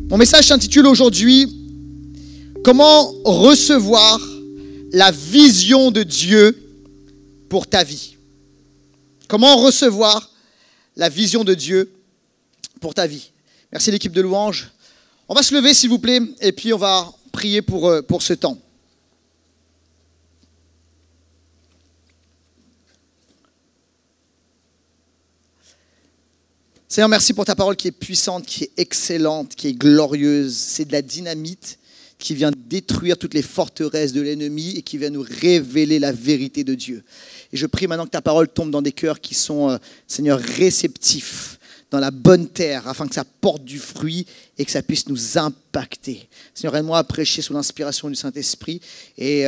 Mon message s'intitule aujourd'hui « Comment recevoir la vision de Dieu pour ta vie ?» Comment recevoir la vision de Dieu pour ta vie? Merci l'équipe de louange. On va se lever s'il vous plaît et puis on va prier pour ce temps. Seigneur, merci pour ta parole qui est puissante, qui est excellente, qui est glorieuse. C'est de la dynamite qui vient détruire toutes les forteresses de l'ennemi et qui vient nous révéler la vérité de Dieu. Et je prie maintenant que ta parole tombe dans des cœurs qui sont, Seigneur, réceptifs, dans la bonne terre, afin que ça porte du fruit et que ça puisse nous impacter. Seigneur, aide-moi à prêcher sous l'inspiration du Saint-Esprit et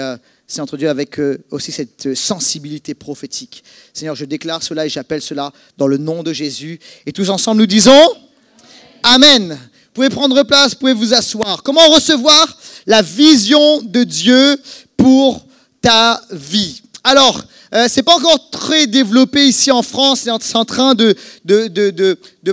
Seigneur notre Dieu, avec aussi cette sensibilité prophétique. Seigneur, je déclare cela et j'appelle cela dans le nom de Jésus. Et tous ensemble, nous disons Amen. Vous pouvez prendre place, vous pouvez vous asseoir. Comment recevoir la vision de Dieu pour ta vie? Alors, c'est pas encore très développé ici en France, c'est en train de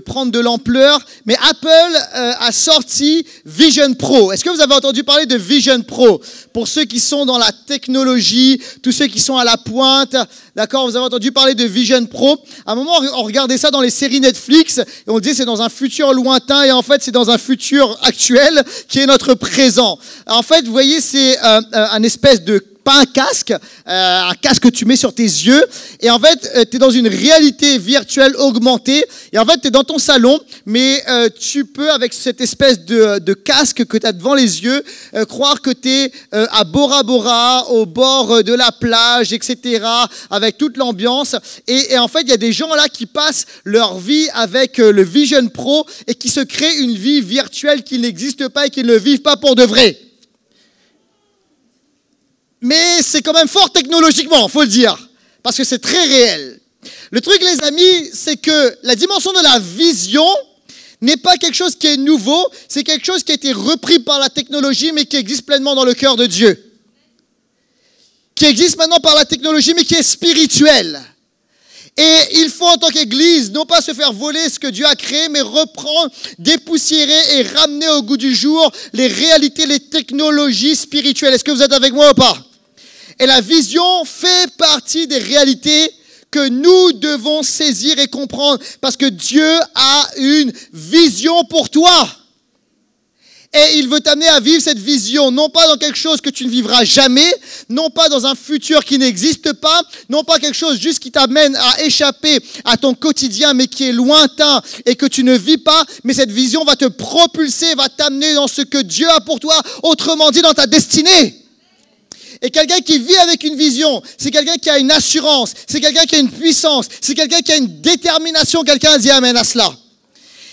prendre de l'ampleur, mais Apple a sorti Vision Pro. Est-ce que vous avez entendu parler de Vision Pro? Pour ceux qui sont dans la technologie, tous ceux qui sont à la pointe, d'accord, vous avez entendu parler de Vision Pro. À un moment, on regardait ça dans les séries Netflix, et on disait c'est dans un futur lointain, et en fait, c'est dans un futur actuel qui est notre présent. En fait, vous voyez, c'est un espèce de pas un casque que tu mets sur tes yeux. Et en fait, tu es dans une réalité virtuelle augmentée. Et en fait, tu es dans ton salon, mais tu peux, avec cette espèce de casque que tu as devant les yeux, croire que tu es à Bora Bora, au bord de la plage, etc., avec toute l'ambiance. Et en fait, il y a des gens là qui passent leur vie avec le Vision Pro et qui se créent une vie virtuelle qui n'existe pas et qui ne vivent pas pour de vrai. Mais c'est quand même fort technologiquement, il faut le dire, parce que c'est très réel. Le truc, les amis, c'est que la dimension de la vision n'est pas quelque chose qui est nouveau, c'est quelque chose qui a été repris par la technologie, mais qui existe pleinement dans le cœur de Dieu. Qui existe maintenant par la technologie, mais qui est spirituel. Et il faut en tant qu'Église, non pas se faire voler ce que Dieu a créé, mais reprendre, dépoussiérer et ramener au goût du jour les réalités, les technologies spirituelles. Est-ce que vous êtes avec moi ou pas? Et la vision fait partie des réalités que nous devons saisir et comprendre, parce que Dieu a une vision pour toi. Et il veut t'amener à vivre cette vision, non pas dans quelque chose que tu ne vivras jamais, non pas dans un futur qui n'existe pas, non pas quelque chose juste qui t'amène à échapper à ton quotidien, mais qui est lointain et que tu ne vis pas, mais cette vision va te propulser, va t'amener dans ce que Dieu a pour toi, autrement dit dans ta destinée. Et quelqu'un qui vit avec une vision, c'est quelqu'un qui a une assurance, c'est quelqu'un qui a une puissance, c'est quelqu'un qui a une détermination, quelqu'un a dit amen à cela.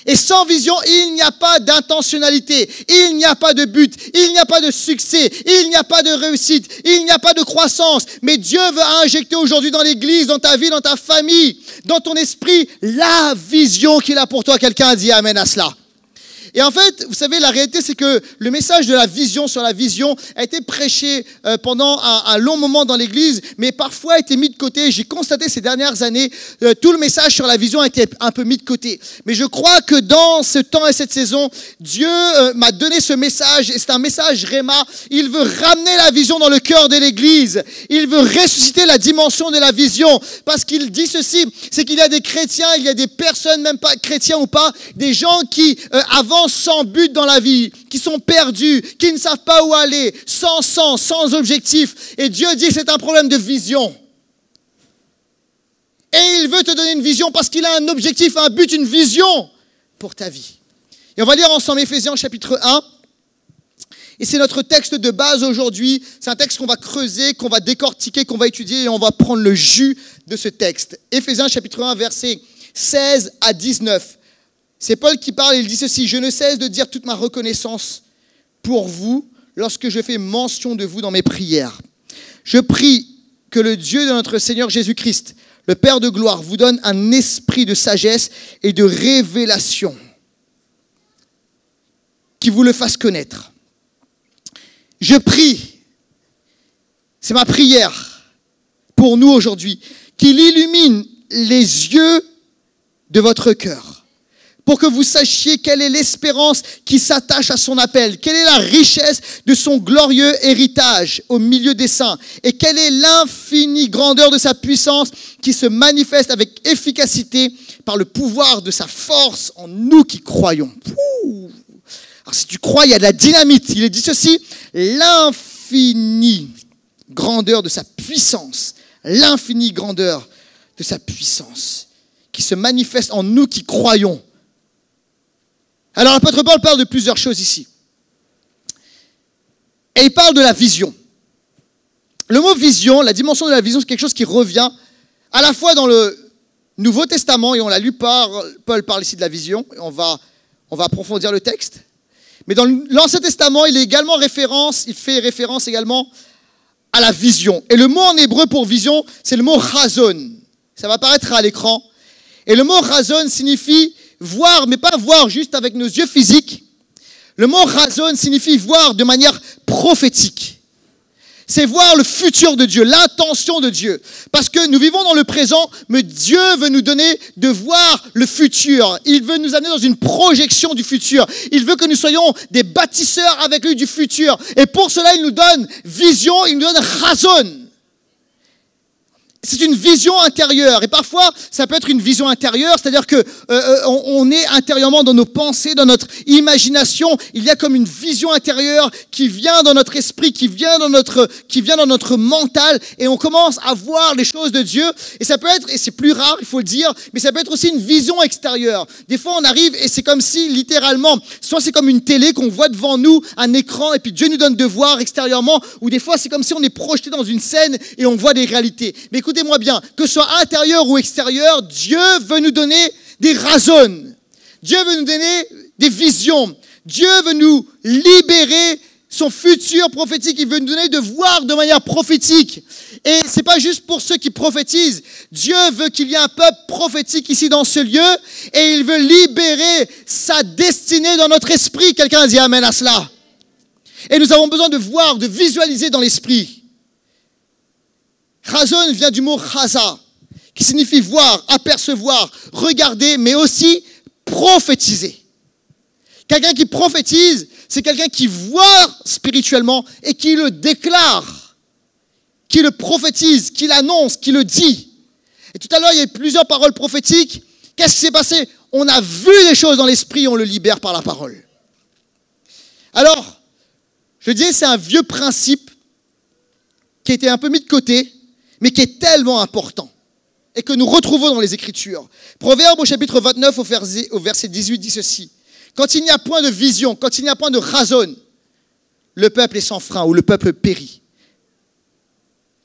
Et sans vision, il n'y a pas d'intentionnalité, il n'y a pas de but, il n'y a pas de succès, il n'y a pas de réussite, il n'y a pas de croissance. Mais Dieu veut injecter aujourd'hui dans l'église, dans ta vie, dans ta famille, dans ton esprit, la vision qu'il a pour toi. Quelqu'un a dit amen à cela. Et en fait, vous savez, la réalité, c'est que le message de la vision sur la vision a été prêché pendant un long moment dans l'église, mais parfois a été mis de côté. J'ai constaté ces dernières années, tout le message sur la vision a été un peu mis de côté. Mais je crois que dans ce temps et cette saison, Dieu m'a donné ce message, et c'est un message Réma. Il veut ramener la vision dans le cœur de l'église. Il veut ressusciter la dimension de la vision, parce qu'il dit ceci, c'est qu'il y a des chrétiens, il y a des personnes, même pas chrétiens ou pas, des gens qui avancent sans but dans la vie, qui sont perdus, qui ne savent pas où aller, sans sens, sans objectif. Et Dieu dit que c'est un problème de vision. Et il veut te donner une vision parce qu'il a un objectif, un but, une vision pour ta vie. Et on va lire ensemble Éphésiens chapitre 1. Et c'est notre texte de base aujourd'hui. C'est un texte qu'on va creuser, qu'on va décortiquer, qu'on va étudier et on va prendre le jus de ce texte. Éphésiens chapitre 1, versets 16 à 19. C'est Paul qui parle et il dit ceci: « Je ne cesse de dire toute ma reconnaissance pour vous lorsque je fais mention de vous dans mes prières. Je prie que le Dieu de notre Seigneur Jésus-Christ, le Père de gloire, vous donne un esprit de sagesse et de révélation, qui vous le fasse connaître. Je prie, c'est ma prière pour nous aujourd'hui, qu'il illumine les yeux de votre cœur, pour que vous sachiez quelle est l'espérance qui s'attache à son appel, quelle est la richesse de son glorieux héritage au milieu des saints, et quelle est l'infinie grandeur de sa puissance qui se manifeste avec efficacité par le pouvoir de sa force en nous qui croyons. Alors si tu crois, il y a de la dynamite. Il est dit ceci, l'infinie grandeur de sa puissance, l'infinie grandeur de sa puissance qui se manifeste en nous qui croyons. Alors l'apôtre Paul parle de plusieurs choses ici. Et il parle de la vision. Le mot vision, la dimension de la vision, c'est quelque chose qui revient à la fois dans le Nouveau Testament, et on l'a lu Paul parle ici de la vision, et on va approfondir le texte. Mais dans l'Ancien Testament, il fait référence également à la vision. Et le mot en hébreu pour vision, c'est le mot chazon. Ça va apparaître à l'écran. Et le mot chazon signifie voir, mais pas voir juste avec nos yeux physiques. Le mot chazon signifie voir de manière prophétique. C'est voir le futur de Dieu, l'intention de Dieu. Parce que nous vivons dans le présent, mais Dieu veut nous donner de voir le futur. Il veut nous amener dans une projection du futur. Il veut que nous soyons des bâtisseurs avec lui du futur. Et pour cela, il nous donne vision, il nous donne chazon. C'est une vision intérieure. Et parfois, ça peut être une vision intérieure, c'est-à-dire que on est intérieurement dans nos pensées, dans notre imagination. Il y a comme une vision intérieure qui vient dans notre esprit, qui vient dans notre mental, et on commence à voir les choses de Dieu. Et ça peut être, et c'est plus rare, il faut le dire, mais ça peut être aussi une vision extérieure. Des fois, on arrive et c'est comme si, littéralement, soit c'est comme une télé qu'on voit devant nous, un écran, et puis Dieu nous donne de voir extérieurement, ou des fois, c'est comme si on est projeté dans une scène et on voit des réalités. Mais écoutez-moi bien, que ce soit intérieur ou extérieur, Dieu veut nous donner des razons. Dieu veut nous donner des visions. Dieu veut nous libérer son futur prophétique. Il veut nous donner de voir de manière prophétique. Et c'est pas juste pour ceux qui prophétisent. Dieu veut qu'il y ait un peuple prophétique ici dans ce lieu, et il veut libérer sa destinée dans notre esprit. Quelqu'un a dit amen à cela. Et nous avons besoin de voir, de visualiser dans l'esprit. Chazon vient du mot chaza, qui signifie voir, apercevoir, regarder, mais aussi prophétiser. Quelqu'un qui prophétise, c'est quelqu'un qui voit spirituellement et qui le déclare, qui le prophétise, qui l'annonce, qui le dit. Et tout à l'heure, il y a eu plusieurs paroles prophétiques. Qu'est-ce qui s'est passé? On a vu des choses dans l'esprit, on le libère par la parole. Alors, je dis, c'est un vieux principe qui a été un peu mis de côté, mais qui est tellement important et que nous retrouvons dans les Écritures. Proverbe au chapitre 29, au verset 18, dit ceci. Quand il n'y a point de vision, quand il n'y a point de razon, le peuple est sans frein ou le peuple périt.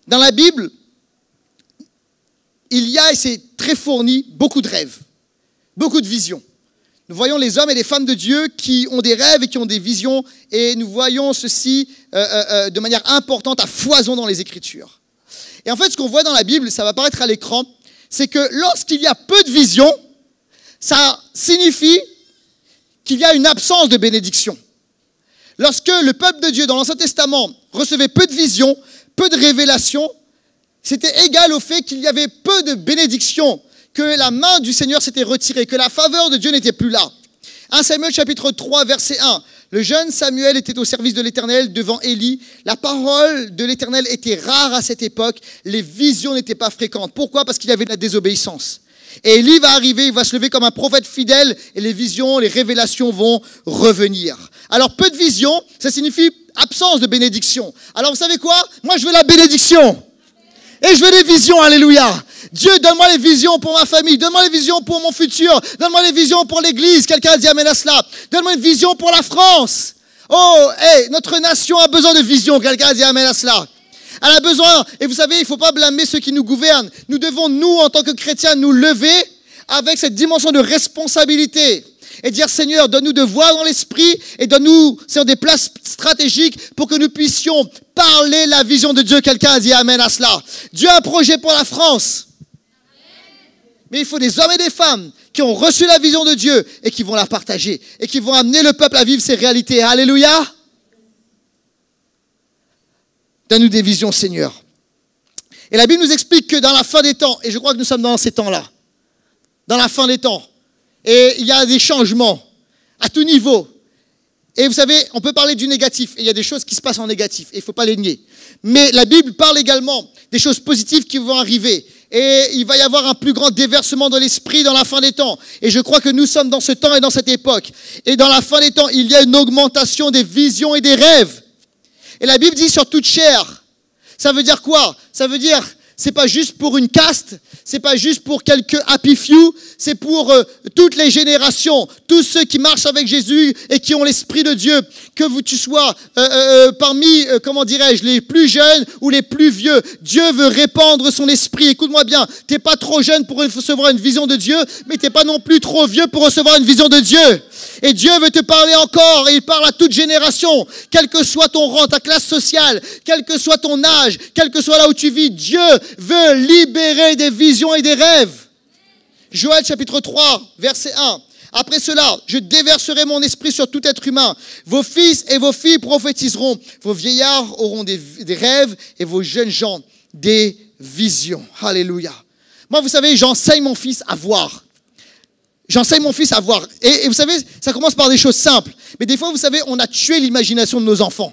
Dans la Bible, il y a, et c'est très fourni, beaucoup de rêves, beaucoup de visions. Nous voyons les hommes et les femmes de Dieu qui ont des rêves et qui ont des visions, et nous voyons ceci de manière importante à foison dans les Écritures. Et en fait, ce qu'on voit dans la Bible, ça va apparaître à l'écran, c'est que lorsqu'il y a peu de vision, ça signifie qu'il y a une absence de bénédiction. Lorsque le peuple de Dieu dans l'Ancien Testament recevait peu de vision, peu de révélation, c'était égal au fait qu'il y avait peu de bénédiction, que la main du Seigneur s'était retirée, que la faveur de Dieu n'était plus là. 1 Samuel chapitre 3, verset 1. Le jeune Samuel était au service de l'Éternel devant Élie. La parole de l'Éternel était rare à cette époque. Les visions n'étaient pas fréquentes. Pourquoi? Parce qu'il y avait de la désobéissance. Et Élie va arriver, il va se lever comme un prophète fidèle et les visions, les révélations vont revenir. Alors peu de vision, ça signifie absence de bénédiction. Alors vous savez quoi? Moi je veux la bénédiction. Et je veux des visions, alléluia. Dieu, donne-moi les visions pour ma famille. Donne-moi les visions pour mon futur. Donne-moi les visions pour l'église. Quelqu'un a dit amen à cela. Donne-moi une vision pour la France. Oh, hey, notre nation a besoin de vision. Quelqu'un a dit amen à cela. Elle a besoin, et vous savez, il ne faut pas blâmer ceux qui nous gouvernent. Nous devons, nous, en tant que chrétiens, nous lever avec cette dimension de responsabilité. Et dire, Seigneur, donne-nous de voir dans l'esprit et donne-nous sur des places stratégiques pour que nous puissions parler la vision de Dieu. Quelqu'un a dit amen à cela. Dieu a un projet pour la France. Mais il faut des hommes et des femmes qui ont reçu la vision de Dieu et qui vont la partager et qui vont amener le peuple à vivre ces réalités. Alléluia. Donne-nous des visions, Seigneur. Et la Bible nous explique que dans la fin des temps, et je crois que nous sommes dans ces temps-là, dans la fin des temps, Et il y a des changements à tout niveau. Et vous savez, on peut parler du négatif. Et il y a des choses qui se passent en négatif. Et il ne faut pas les nier. Mais la Bible parle également des choses positives qui vont arriver. Et il va y avoir un plus grand déversement dans l'esprit dans la fin des temps. Et je crois que nous sommes dans ce temps et dans cette époque. Et dans la fin des temps, il y a une augmentation des visions et des rêves. Et la Bible dit sur toute chair. Ça veut dire quoi? Ça veut dire, c'est pas juste pour une caste, c'est pas juste pour quelques happy few, c'est pour toutes les générations, tous ceux qui marchent avec Jésus et qui ont l'Esprit de Dieu, que tu sois parmi, comment dirais-je, les plus jeunes ou les plus vieux. Dieu veut répandre son Esprit. Écoute-moi bien, t'es pas trop jeune pour recevoir une vision de Dieu, mais t'es pas non plus trop vieux pour recevoir une vision de Dieu. Et Dieu veut te parler encore, et il parle à toute génération, quel que soit ton rang, ta classe sociale, quel que soit ton âge, quel que soit là où tu vis, Dieu veut libérer des visions et des rêves. Joël chapitre 3, verset 1. Après cela, je déverserai mon esprit sur tout être humain. Vos fils et vos filles prophétiseront, vos vieillards auront des rêves et vos jeunes gens des visions. Alléluia. Moi, vous savez, j'enseigne mon fils à voir. J'enseigne mon fils à voir. Et vous savez, ça commence par des choses simples. Mais des fois, vous savez, on a tué l'imagination de nos enfants.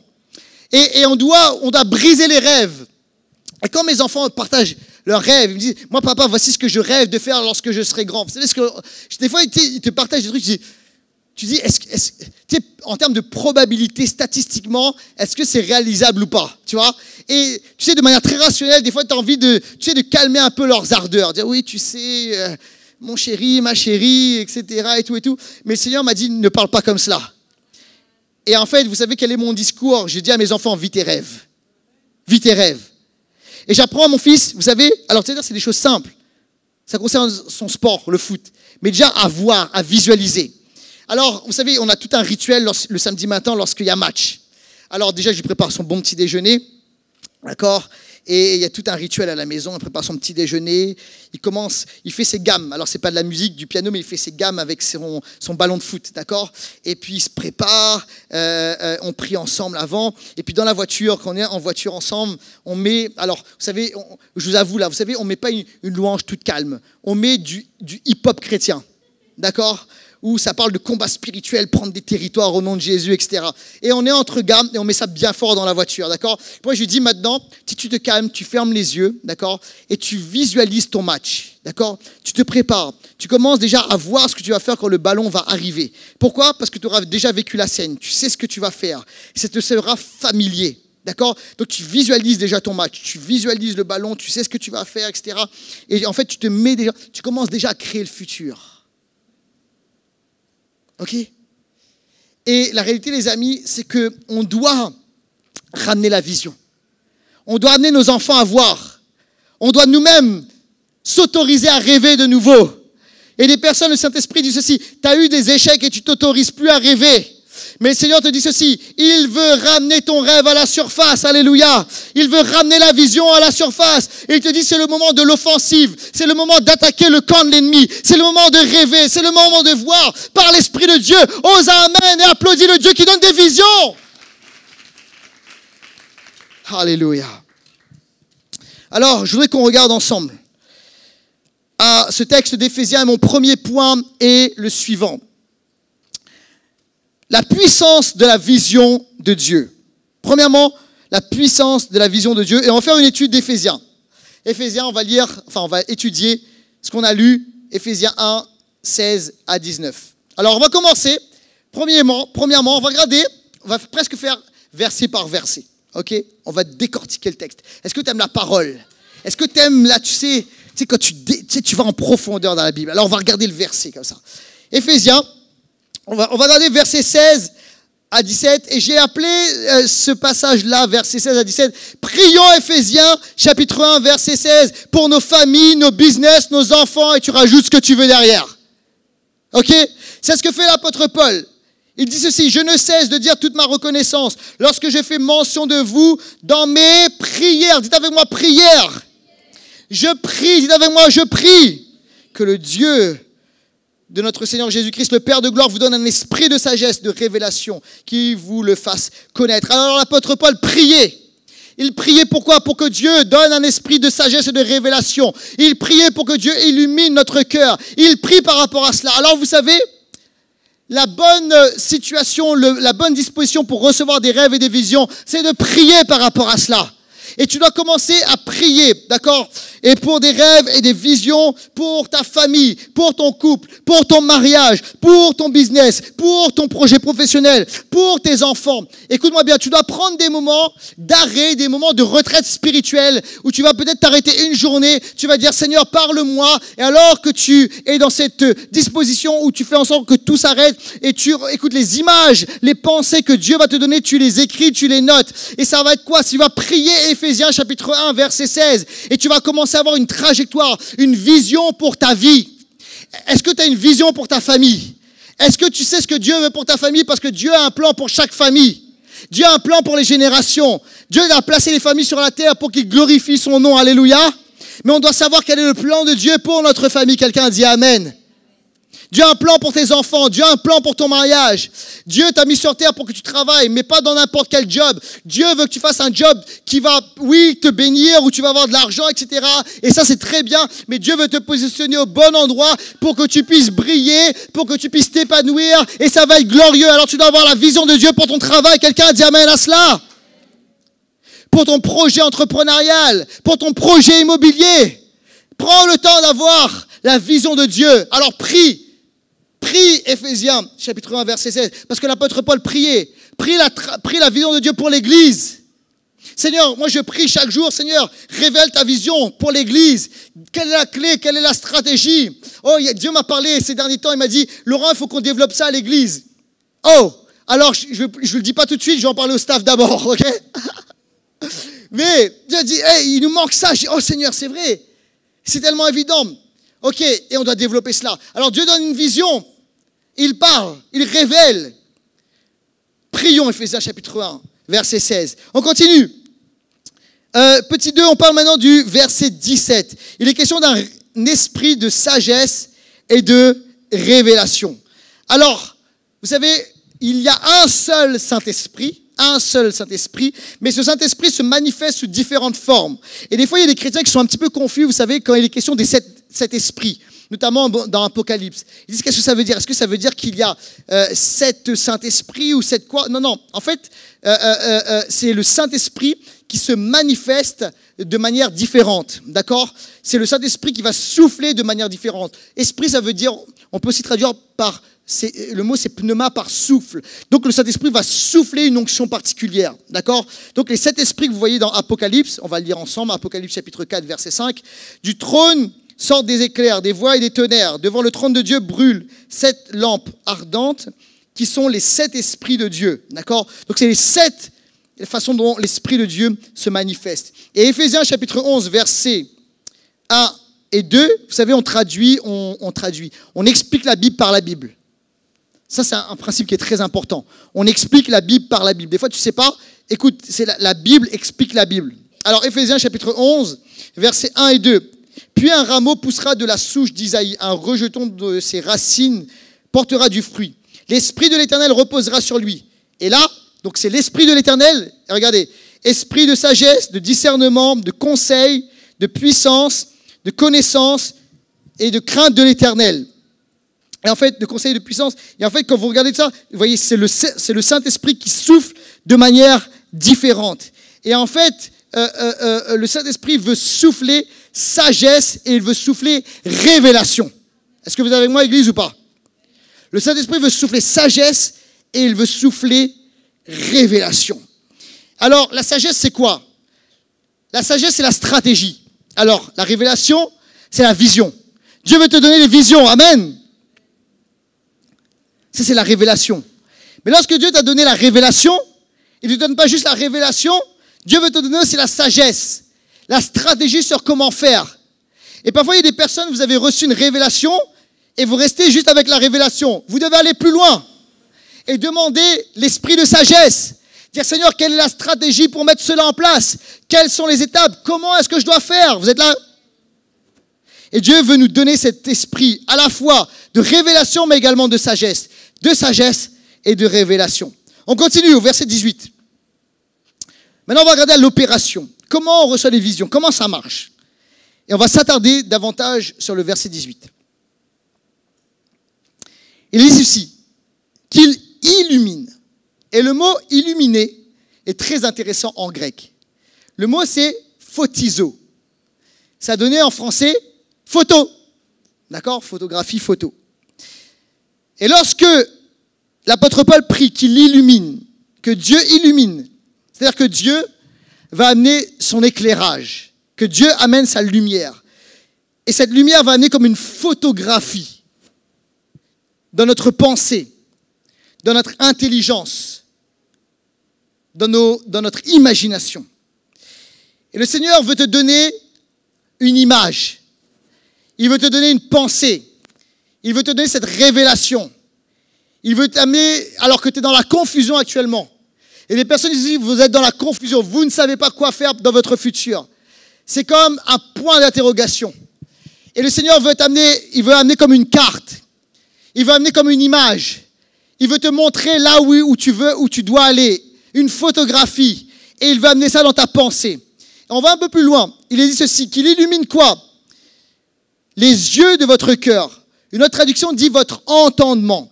Et on doit briser les rêves. Et quand mes enfants partagent leurs rêves, ils me disent, moi papa, voici ce que je rêve de faire lorsque je serai grand. Vous savez, des fois, ils te partagent des trucs, tu dis, en termes de probabilité statistiquement, est-ce que c'est réalisable ou pas, tu vois? Et tu sais, de manière très rationnelle, des fois, tu as envie de calmer un peu leurs ardeurs. Dire, oui, tu sais, mon chéri, ma chérie, etc. et tout. Mais le Seigneur m'a dit, ne parle pas comme cela. Et en fait, vous savez quel est mon discours? J'ai dit à mes enfants, vis tes rêves. Vis tes rêves. Et j'apprends à mon fils, vous savez, alors c'est des choses simples. Ça concerne son sport, le foot. Mais déjà à voir, à visualiser. Alors, vous savez, on a tout un rituel le samedi matin lorsqu'il y a match. Alors déjà, je lui prépare son bon petit déjeuner. D'accord? Et il y a tout un rituel à la maison. Il prépare son petit déjeuner. Il fait ses gammes. Alors, c'est pas de la musique, du piano, mais il fait ses gammes avec son ballon de foot. D'accord? Et puis, il se prépare. On prie ensemble avant. Et puis, dans la voiture, quand on est en voiture ensemble, on met... Alors, vous savez, je vous avoue là, vous savez, on met pas une louange toute calme. On met du hip-hop chrétien. D'accord? Où ça parle de combat spirituel, prendre des territoires au nom de Jésus, etc. Et on est entre gammes et on met ça bien fort dans la voiture, d'accord? Moi, je lui dis maintenant, si tu te calmes, tu fermes les yeux, d'accord? Et tu visualises ton match, d'accord? Tu te prépares. Tu commences déjà à voir ce que tu vas faire quand le ballon va arriver. Pourquoi? Parce que tu auras déjà vécu la scène. Tu sais ce que tu vas faire. Ça te sera familier. D'accord? Donc tu visualises déjà ton match, tu visualises le ballon, tu sais ce que tu vas faire, etc. Et en fait, tu commences déjà à créer le futur. Ok? Et la réalité, les amis, c'est qu'on doit ramener la vision. On doit amener nos enfants à voir. On doit nous-mêmes s'autoriser à rêver de nouveau. Et les personnes, le Saint-Esprit dit ceci, tu as eu des échecs et tu t'autorises plus à rêver. Mais le Seigneur te dit ceci, il veut ramener ton rêve à la surface, alléluia. Il veut ramener la vision à la surface. Et il te dit, c'est le moment de l'offensive, c'est le moment d'attaquer le camp de l'ennemi, c'est le moment de rêver, c'est le moment de voir par l'Esprit de Dieu. Ose amen et applaudis le Dieu qui donne des visions. Alléluia. Alors, je voudrais qu'on regarde ensemble à ce texte d'Éphésiens. Mon premier point est le suivant. La puissance de la vision de Dieu. Premièrement, la puissance de la vision de Dieu. Et on va faire une étude d'Éphésiens. Éphésiens, on va étudier ce qu'on a lu, Éphésiens 1, 16 à 19. Alors, on va commencer. Premièrement, on va regarder, on va presque faire verset par verset. Ok? On va décortiquer le texte. Est-ce que tu aimes la parole? Est-ce que tu aimes, là, tu sais quand tu vas en profondeur dans la Bible? Alors, on va regarder le verset comme ça. Éphésiens, on va regarder verset 16 à 17. Et j'ai appelé ce passage-là, verset 16 à 17, prions Éphésiens, chapitre 1, verset 16, pour nos familles, nos business, nos enfants, et tu rajoutes ce que tu veux derrière. Ok? C'est ce que fait l'apôtre Paul. Il dit ceci, je ne cesse de dire toute ma reconnaissance lorsque je fais mention de vous dans mes prières. Dites avec moi, prière. Je prie, dites avec moi, je prie que le Dieu de notre Seigneur Jésus-Christ, le Père de gloire, vous donne un esprit de sagesse, de révélation, qui vous le fasse connaître. Alors l'apôtre Paul priait. Il priait pourquoi? Pour que Dieu donne un esprit de sagesse et de révélation. Il priait pour que Dieu illumine notre cœur. Il prie par rapport à cela. Alors vous savez, la bonne situation, la bonne disposition pour recevoir des rêves et des visions, c'est de prier par rapport à cela. Et tu dois commencer à prier, d'accord? Et pour des rêves et des visions, pour ta famille, pour ton couple, pour ton mariage, pour ton business, pour ton projet professionnel, pour tes enfants. Écoute-moi bien, tu dois prendre des moments d'arrêt, des moments de retraite spirituelle, où tu vas peut-être t'arrêter une journée, tu vas dire, Seigneur, parle-moi. Et alors que tu es dans cette disposition où tu fais en sorte que tout s'arrête, et tu écoutes les images, les pensées que Dieu va te donner, tu les écris, tu les notes. Et ça va être quoi? Tu vas prier Éphésiens chapitre 1, verset 16, et tu vas commencer à avoir une trajectoire, une vision pour ta vie. Est-ce que tu as une vision pour ta famille? Est-ce que tu sais ce que Dieu veut pour ta famille? Parce que Dieu a un plan pour chaque famille. Dieu a un plan pour les générations. Dieu a placé les familles sur la terre pour qu'il glorifie son nom. Alléluia. Mais on doit savoir quel est le plan de Dieu pour notre famille. Quelqu'un dit Amen. Dieu a un plan pour tes enfants. Dieu a un plan pour ton mariage. Dieu t'a mis sur terre pour que tu travailles, mais pas dans n'importe quel job. Dieu veut que tu fasses un job qui va, oui, te bénir, où tu vas avoir de l'argent, etc. Et ça, c'est très bien. Mais Dieu veut te positionner au bon endroit pour que tu puisses briller, pour que tu puisses t'épanouir. Et ça va être glorieux. Alors, tu dois avoir la vision de Dieu pour ton travail. Quelqu'un dit Amen à cela. Pour ton projet entrepreneurial, pour ton projet immobilier. Prends le temps d'avoir la vision de Dieu. Alors, prie. Prie, Éphésiens, chapitre 1, verset 16, parce que l'apôtre Paul priait. Prie la vision de Dieu pour l'Église. Seigneur, moi je prie chaque jour, Seigneur, révèle ta vision pour l'Église. Quelle est la clé? Quelle est la stratégie? Oh, Dieu m'a parlé ces derniers temps, il m'a dit, Laurent, il faut qu'on développe ça à l'Église. Oh, alors je ne le dis pas tout de suite, je vais en parler au staff d'abord, ok? Mais Dieu dit, hey, il nous manque ça. Je dis, oh Seigneur, c'est vrai. C'est tellement évident. Ok, et on doit développer cela. Alors Dieu donne une vision. Il parle, il révèle. Prions, Éphésiens chapitre 1, verset 16. On continue. Petit 2, on parle maintenant du verset 17. Il est question d'un esprit de sagesse et de révélation. Alors, vous savez, il y a un seul Saint-Esprit, mais ce Saint-Esprit se manifeste sous différentes formes. Et des fois, il y a des chrétiens qui sont un petit peu confus, vous savez, quand il est question des sept esprits. Notamment dans Apocalypse. Ils disent qu'est-ce que ça veut dire? Est-ce que ça veut dire qu'il y a 7 Saint-Esprits ou 7 quoi? Non, non. En fait, c'est le Saint-Esprit qui se manifeste de manière différente. D'accord? C'est le Saint-Esprit qui va souffler de manière différente. Esprit, ça veut dire, on peut aussi traduire par, le mot c'est pneuma, par souffle. Donc le Saint-Esprit va souffler une onction particulière. D'accord? Donc les 7 esprits que vous voyez dans Apocalypse, on va le lire ensemble, Apocalypse chapitre 4, verset 5, du trône sortent des éclairs, des voix et des tonnerres. Devant le trône de Dieu brûlent 7 lampes ardentes qui sont les 7 esprits de Dieu. D'accord? Donc c'est les 7 façons dont l'esprit de Dieu se manifeste. Et Éphésiens chapitre 11, versets 1 et 2, vous savez, on traduit. On explique la Bible par la Bible. Ça, c'est un principe qui est très important. On explique la Bible par la Bible. Des fois, tu ne sais pas. Écoute, c'est la Bible explique la Bible. Alors, Éphésiens chapitre 11, versets 1 et 2. Puis un rameau poussera de la souche d'Isaïe, un rejeton de ses racines portera du fruit. L'Esprit de l'Éternel reposera sur lui. Et là, donc c'est l'Esprit de l'Éternel, regardez, esprit de sagesse, de discernement, de conseil, de puissance, de connaissance et de crainte de l'Éternel. Et en fait, de conseil et de puissance. Et en fait, quand vous regardez ça, vous voyez, c'est le Saint-Esprit qui souffle de manière différente. Et en fait, le Saint-Esprit veut souffler sagesse et il veut souffler révélation. Est-ce que vous êtes avec moi, Église, ou pas? Le Saint-Esprit veut souffler sagesse et il veut souffler révélation. Alors, la sagesse, c'est quoi? La sagesse, c'est la stratégie. Alors, la révélation, c'est la vision. Dieu veut te donner des visions. Amen. Ça, c'est la révélation. Mais lorsque Dieu t'a donné la révélation, il ne te donne pas juste la révélation, Dieu veut te donner aussi la sagesse. La stratégie sur comment faire. Et parfois, il y a des personnes, vous avez reçu une révélation et vous restez juste avec la révélation. Vous devez aller plus loin et demander l'esprit de sagesse. Dire, Seigneur, quelle est la stratégie pour mettre cela en place? Quelles sont les étapes? Comment est-ce que je dois faire? Vous êtes là? Et Dieu veut nous donner cet esprit à la fois de révélation, mais également de sagesse. De sagesse et de révélation. On continue au verset 18. Maintenant, on va regarder à l'opération. Comment on reçoit les visions? Comment ça marche? Et on va s'attarder davantage sur le verset 18. Il dit ceci, qu'il illumine. Et le mot illuminer est très intéressant en grec. Le mot c'est photizo. Ça donnait en français photo. D'accord? Photographie, photo. Et lorsque l'apôtre Paul prie qu'il illumine, que Dieu illumine, c'est-à-dire que Dieu va amener son éclairage, que Dieu amène sa lumière. Et cette lumière va amener comme une photographie dans notre pensée, dans notre intelligence, dans notre imagination. Et le Seigneur veut te donner une image. Il veut te donner une pensée. Il veut te donner cette révélation. Il veut t'amener, alors que tu es dans la confusion actuellement. Et les personnes ici, vous êtes dans la confusion. Vous ne savez pas quoi faire dans votre futur. C'est comme un point d'interrogation. Et le Seigneur veut t'amener, il veut amener comme une carte. Il veut amener comme une image. Il veut te montrer là où tu veux, où tu dois aller. Une photographie. Et il veut amener ça dans ta pensée. Et on va un peu plus loin. Il est dit ceci, qu'il illumine quoi? Les yeux de votre cœur. Une autre traduction dit votre entendement.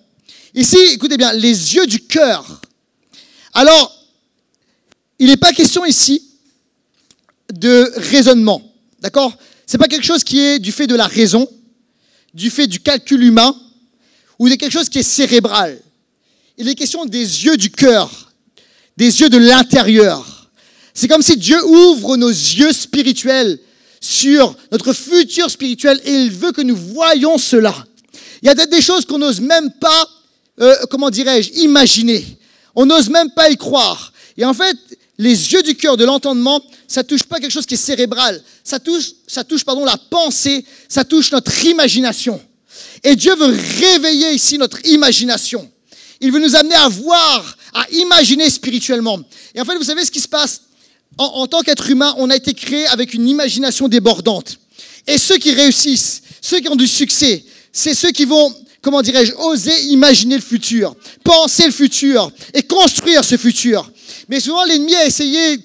Ici, écoutez bien, les yeux du cœur. Alors, il n'est pas question ici de raisonnement. D'accord? Ce n'est pas quelque chose qui est du fait de la raison, du fait du calcul humain, ou de quelque chose qui est cérébral. Il est question des yeux du cœur, des yeux de l'intérieur. C'est comme si Dieu ouvre nos yeux spirituels sur notre futur spirituel et il veut que nous voyions cela. Il y a peut-être des choses qu'on n'ose même pas, imaginer. On n'ose même pas y croire. Et en fait, les yeux du cœur, de l'entendement, ça touche pas quelque chose qui est cérébral. Ça touche la pensée, ça touche notre imagination. Et Dieu veut réveiller ici notre imagination. Il veut nous amener à voir, à imaginer spirituellement. Et en fait, vous savez ce qui se passe? En tant qu'être humain, on a été créé avec une imagination débordante. Et ceux qui réussissent, ceux qui ont du succès, c'est ceux qui vont, oser imaginer le futur, penser le futur et construire ce futur. Mais souvent, l'ennemi a essayé,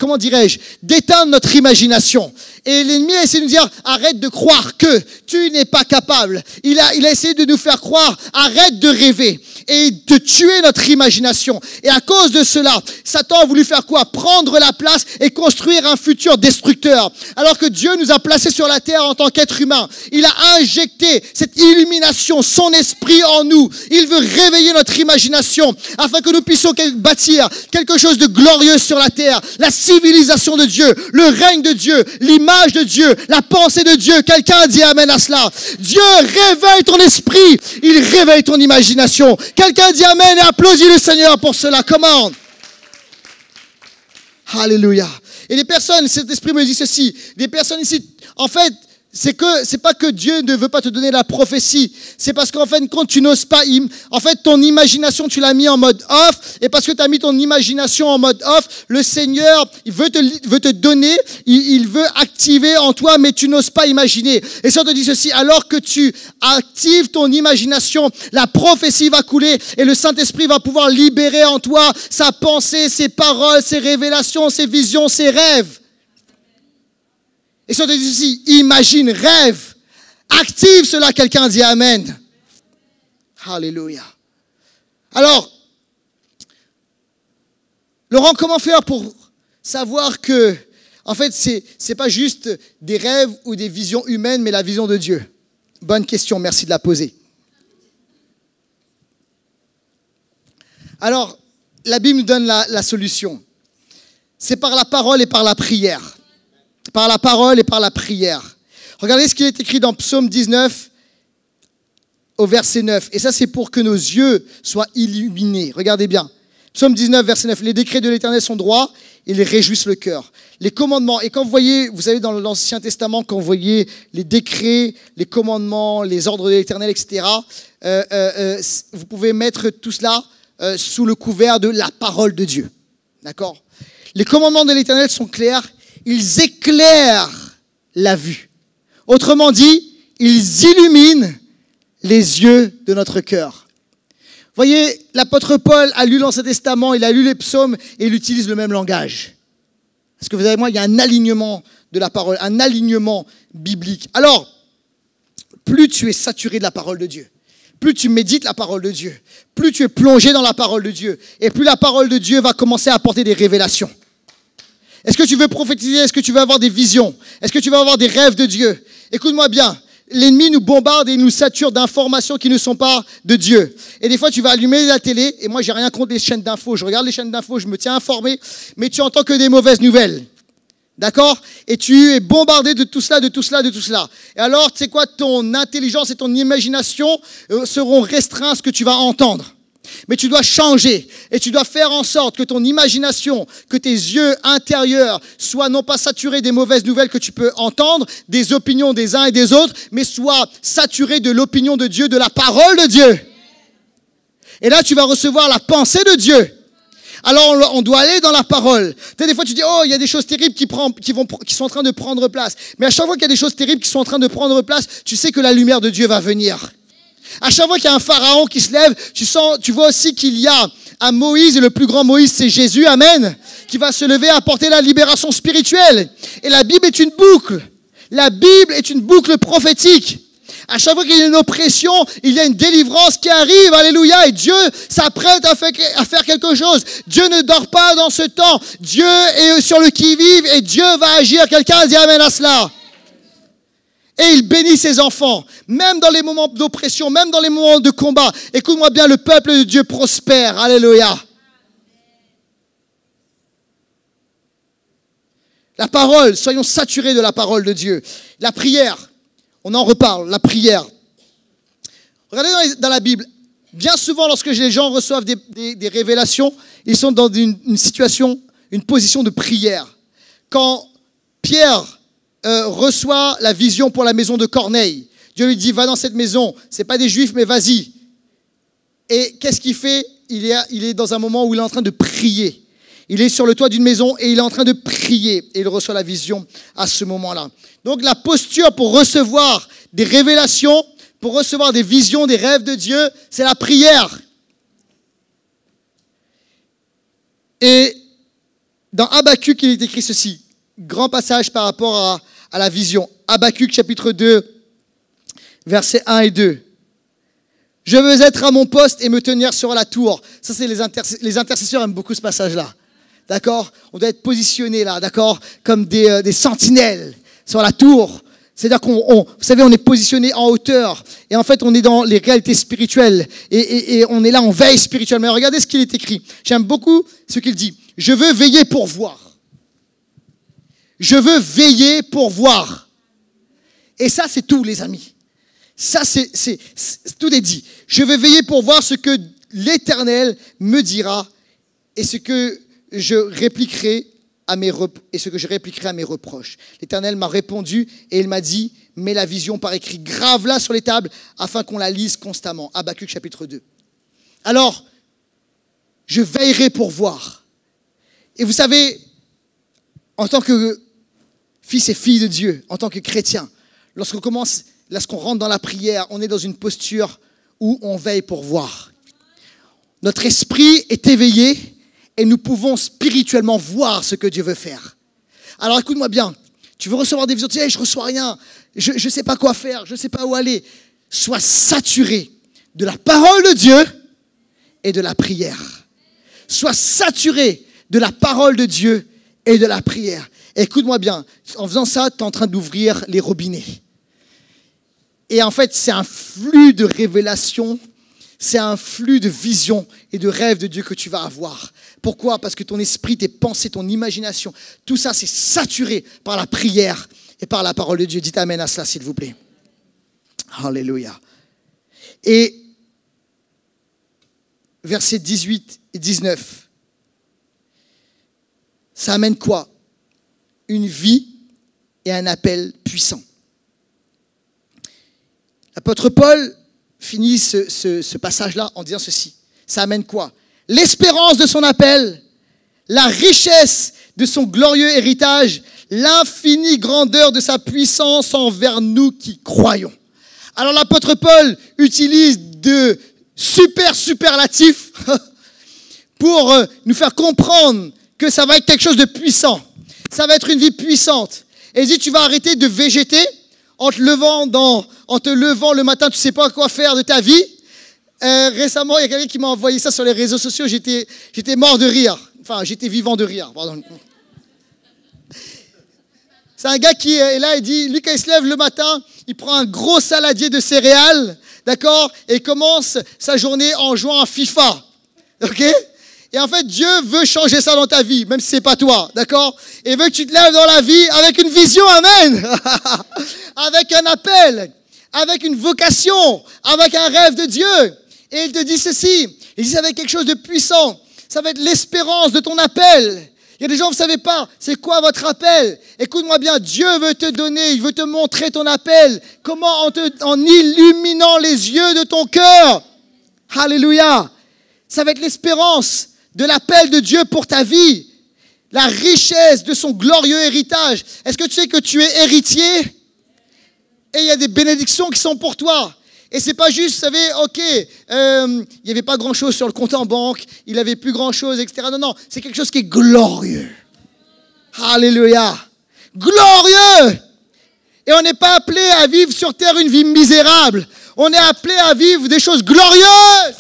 d'éteindre notre imagination. Et l'ennemi a essayé de nous dire, arrête de croire que tu n'es pas capable. Il a essayé de nous faire croire, arrête de rêver et de tuer notre imagination. Et à cause de cela, Satan a voulu faire quoi? Prendre la place et construire un futur destructeur. Alors que Dieu nous a placés sur la terre en tant qu'être humain. Il a injecté cette illumination, son esprit en nous. Il veut réveiller notre imagination afin que nous puissions bâtir quelque chose de glorieux sur la terre. La civilisation de Dieu, le règne de Dieu, l'image de Dieu, la pensée de Dieu. Quelqu'un dit amen à cela. Dieu réveille ton esprit, il réveille ton imagination. Quelqu'un dit amen et applaudit le Seigneur pour cela. Comment? Alléluia. Et les personnes, cet esprit me dit ceci, des personnes ici, en fait, c'est pas que Dieu ne veut pas te donner la prophétie, c'est parce qu'en fait, quand tu n'oses pas, en fait, ton imagination, tu l'as mis en mode off, et parce que tu as mis ton imagination en mode off, le Seigneur, il veut te donner, il veut activer en toi, mais tu n'oses pas imaginer. Et ça, on te dit ceci, alors que tu actives ton imagination, la prophétie va couler, et le Saint-Esprit va pouvoir libérer en toi sa pensée, ses paroles, ses révélations, ses visions, ses rêves. Et si on te dit ceci, imagine, rêve, active cela, quelqu'un dit amen. Alléluia. Alors, Laurent, comment faire pour savoir que, en fait, c'est pas juste des rêves ou des visions humaines, mais la vision de Dieu? Bonne question, merci de la poser. Alors, la Bible nous donne la solution. C'est par la parole et par la prière. Par la parole et par la prière. Regardez ce qui est écrit dans Psaume 19 au verset 9. Et ça, c'est pour que nos yeux soient illuminés. Regardez bien. Psaume 19, verset 9. Les décrets de l'Éternel sont droits, ils réjouissent le cœur. Les commandements, et quand vous voyez, vous savez, dans l'Ancien Testament, quand vous voyez les décrets, les commandements, les ordres de l'Éternel, etc., vous pouvez mettre tout cela sous le couvert de la parole de Dieu. D'accord? Les commandements de l'Éternel sont clairs. Ils éclairent la vue. Autrement dit, ils illuminent les yeux de notre cœur. Voyez, l'apôtre Paul a lu l'Ancien Testament, il a lu les psaumes et il utilise le même langage. Est-ce que vous avez moi, il y a un alignement de la parole, un alignement biblique. Alors, plus tu es saturé de la parole de Dieu, plus tu médites la parole de Dieu, plus tu es plongé dans la parole de Dieu, et plus la parole de Dieu va commencer à apporter des révélations. Est-ce que tu veux prophétiser? Est-ce que tu veux avoir des visions? Est-ce que tu veux avoir des rêves de Dieu? Écoute-moi bien. L'ennemi nous bombarde et nous sature d'informations qui ne sont pas de Dieu. Et des fois, tu vas allumer la télé, et moi, j'ai rien contre les chaînes d'infos. Je regarde les chaînes d'infos, je me tiens informé, mais tu entends que des mauvaises nouvelles. D'accord? Et tu es bombardé de tout cela, de tout cela, de tout cela. Et alors, tu sais quoi? Ton intelligence et ton imagination seront restreints à ce que tu vas entendre. Mais tu dois changer et tu dois faire en sorte que ton imagination, que tes yeux intérieurs soient non pas saturés des mauvaises nouvelles que tu peux entendre, des opinions des uns et des autres, mais soient saturés de l'opinion de Dieu, de la parole de Dieu. Et là, tu vas recevoir la pensée de Dieu. Alors, on doit aller dans la parole. Tu sais, des fois, tu dis, oh, il y a des choses terribles qui sont en train de prendre place. Mais à chaque fois qu'il y a des choses terribles qui sont en train de prendre place, tu sais que la lumière de Dieu va venir. À chaque fois qu'il y a un pharaon qui se lève, tu vois aussi qu'il y a un Moïse, et le plus grand Moïse, c'est Jésus, amen, qui va se lever à apporter la libération spirituelle. Et la Bible est une boucle. La Bible est une boucle prophétique. À chaque fois qu'il y a une oppression, il y a une délivrance qui arrive, alléluia, et Dieu s'apprête à faire quelque chose. Dieu ne dort pas dans ce temps. Dieu est sur le qui-vive et Dieu va agir. Quelqu'un dit amen à cela. Et il bénit ses enfants, même dans les moments d'oppression, même dans les moments de combat. Écoute-moi bien, le peuple de Dieu prospère. Alléluia. La parole, soyons saturés de la parole de Dieu. La prière, on en reparle, la prière. Regardez dans la Bible, bien souvent lorsque les gens reçoivent des révélations, ils sont dans une situation, une position de prière. Quand Pierre reçoit la vision pour la maison de Corneille. Dieu lui dit, va dans cette maison. Ce n'est pas des Juifs, mais vas-y. Et qu'est-ce qu'il fait? Il est dans un moment où il est en train de prier. Il est sur le toit d'une maison et il est en train de prier. Et il reçoit la vision à ce moment-là. Donc la posture pour recevoir des révélations, pour recevoir des visions, des rêves de Dieu, c'est la prière. Et dans Habakkuk, il est écrit ceci. Grand passage par rapport à la vision. Habakkuk chapitre 2, versets 1 et 2. Je veux être à mon poste et me tenir sur la tour. Ça, c'est les intercesseurs aiment beaucoup ce passage-là. D'accord? On doit être positionné là, d'accord? Comme des sentinelles sur la tour. C'est-à-dire vous savez, on est positionné en hauteur. Et en fait, on est dans les réalités spirituelles. Et on est là en veille spirituelle. Mais regardez ce qu'il est écrit. J'aime beaucoup ce qu'il dit. Je veux veiller pour voir. Je veux veiller pour voir. Et ça, c'est tout, les amis. Ça, tout est dit. Je veux veiller pour voir ce que l'Éternel me dira et ce que je répliquerai à mes reproches. L'Éternel m'a répondu et il m'a dit, mets la vision par écrit, grave-la sur les tables afin qu'on la lise constamment. Habakkuk chapitre 2. Alors, je veillerai pour voir. Et vous savez, en tant que fils et filles de Dieu, en tant que chrétien, lorsqu'on rentre dans la prière, on est dans une posture où on veille pour voir. Notre esprit est éveillé et nous pouvons spirituellement voir ce que Dieu veut faire. Alors écoute-moi bien, tu veux recevoir des visions, tu dis hey, je ne reçois rien, je ne sais pas quoi faire, je ne sais pas où aller. Sois saturé de la parole de Dieu et de la prière. Sois saturé de la parole de Dieu et de la prière. Écoute-moi bien, en faisant ça, tu es en train d'ouvrir les robinets. Et en fait, c'est un flux de révélations, c'est un flux de visions et de rêves de Dieu que tu vas avoir. Pourquoi? Parce que ton esprit, tes pensées, ton imagination, tout ça, c'est saturé par la prière et par la parole de Dieu. Dites amen à cela, s'il vous plaît. Alléluia. Et versets 18 et 19, ça amène quoi? Une vie et un appel puissant. L'apôtre Paul finit ce passage-là en disant ceci. Ça amène quoi? L'espérance de son appel, la richesse de son glorieux héritage, l'infinie grandeur de sa puissance envers nous qui croyons. Alors l'apôtre Paul utilise de superlatifs pour nous faire comprendre que ça va être quelque chose de puissant. Ça va être une vie puissante. Et il dit, tu vas arrêter de végéter en te levant le matin, tu ne sais pas quoi faire de ta vie. Récemment, il y a quelqu'un qui m'a envoyé ça sur les réseaux sociaux. J'étais mort de rire. Enfin, j'étais vivant de rire, pardon. C'est un gars qui est là, il dit, lui, quand il se lève le matin, il prend un gros saladier de céréales, d'accord, et il commence sa journée en jouant à FIFA, ok? Et en fait, Dieu veut changer ça dans ta vie, même si c'est pas toi, d'accord? Et il veut que tu te lèves dans la vie avec une vision, amen, avec un appel, avec une vocation, avec un rêve de Dieu. Et il te dit ceci, il dit ça va être quelque chose de puissant, ça va être l'espérance de ton appel. Il y a des gens, vous ne savez pas, c'est quoi votre appel? Écoute-moi bien, Dieu veut te donner, il veut te montrer ton appel. Comment? En illuminant les yeux de ton cœur. Alléluia. Ça va être l'espérance de l'appel de Dieu pour ta vie. La richesse de son glorieux héritage. Est-ce que tu sais que tu es héritier? Et il y a des bénédictions qui sont pour toi. Et c'est pas juste, vous savez, ok, il n'y avait pas grand-chose sur le compte en banque, il n'avait plus grand-chose, etc. Non, non, c'est quelque chose qui est glorieux. Alléluia. Glorieux. Et on n'est pas appelé à vivre sur terre une vie misérable. On est appelé à vivre des choses glorieuses.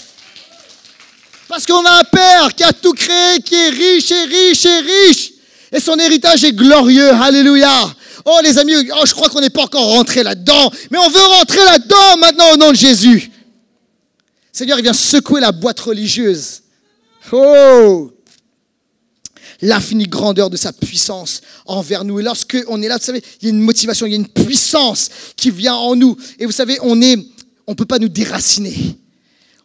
Parce qu'on a un Père qui a tout créé, qui est riche et riche et riche. Et son héritage est glorieux. Alléluia. Oh les amis, je crois qu'on n'est pas encore rentré là-dedans. Mais on veut rentrer là-dedans maintenant au nom de Jésus. Seigneur, il vient secouer la boîte religieuse. Oh! L'infinie grandeur de sa puissance envers nous. Et lorsqu'on est là, vous savez, il y a une motivation, il y a une puissance qui vient en nous. Et vous savez, on ne peut pas nous déraciner.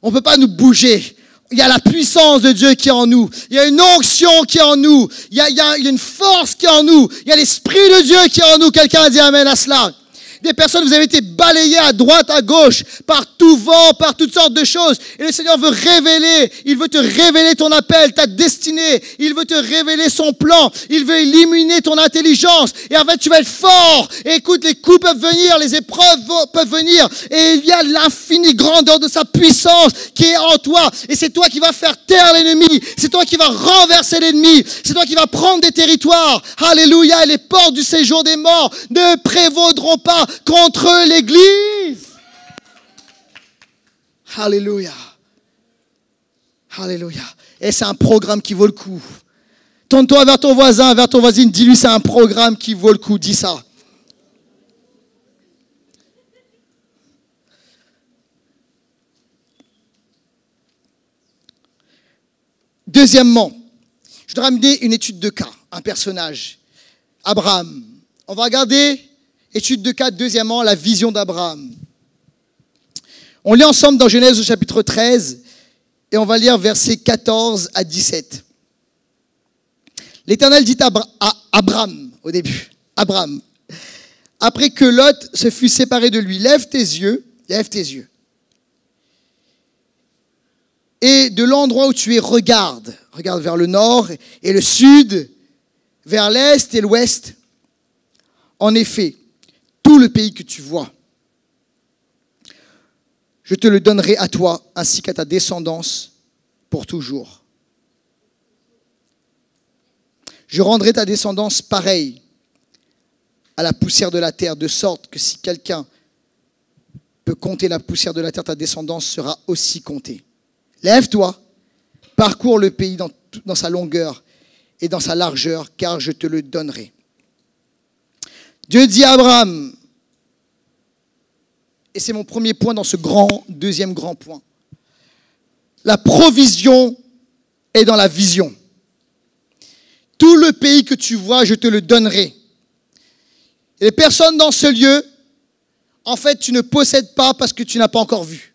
On ne peut pas nous bouger. Il y a la puissance de Dieu qui est en nous. Il y a une onction qui est en nous. Il y a une force qui est en nous. Il y a l'Esprit de Dieu qui est en nous. Quelqu'un a dit amen à cela. Des personnes, vous avez été balayées à droite, à gauche, par tout vent, par toutes sortes de choses. Et le Seigneur veut révéler, il veut te révéler ton appel, ta destinée. Il veut te révéler son plan. Il veut illuminer ton intelligence. Et en fait, tu vas être fort. Et écoute, les coups peuvent venir, les épreuves peuvent venir. Et il y a l'infinie grandeur de sa puissance qui est en toi. Et c'est toi qui vas faire taire l'ennemi. C'est toi qui vas renverser l'ennemi. C'est toi qui vas prendre des territoires. Alléluia. Et les portes du séjour des morts ne prévaudront pas contre l'Église. Alléluia. Alléluia. Et c'est un programme qui vaut le coup. Tourne-toi vers ton voisin, vers ton voisine, dis-lui c'est un programme qui vaut le coup, dis ça. Deuxièmement, je dois ramener une étude de cas, un personnage, Abraham. On va regarder étude de cas, deuxièmement, la vision d'Abraham. On lit ensemble dans Genèse au chapitre 13 et on va lire versets 14 à 17. L'Éternel dit à Abraham, au début, Abraham, après que Lot se fut séparé de lui, lève tes yeux, et de l'endroit où tu es, regarde vers le nord et le sud, vers l'est et l'ouest. En effet, tout le pays que tu vois, je te le donnerai à toi ainsi qu'à ta descendance pour toujours. Je rendrai ta descendance pareille à la poussière de la terre, de sorte que si quelqu'un peut compter la poussière de la terre, ta descendance sera aussi comptée. Lève-toi, parcours le pays dans sa longueur et dans sa largeur, car je te le donnerai. Dieu dit à Abraham, et c'est mon premier point dans ce deuxième grand point, la provision est dans la vision. Tout le pays que tu vois, je te le donnerai. Et les personnes dans ce lieu, en fait, tu ne possèdes pas parce que tu n'as pas encore vu.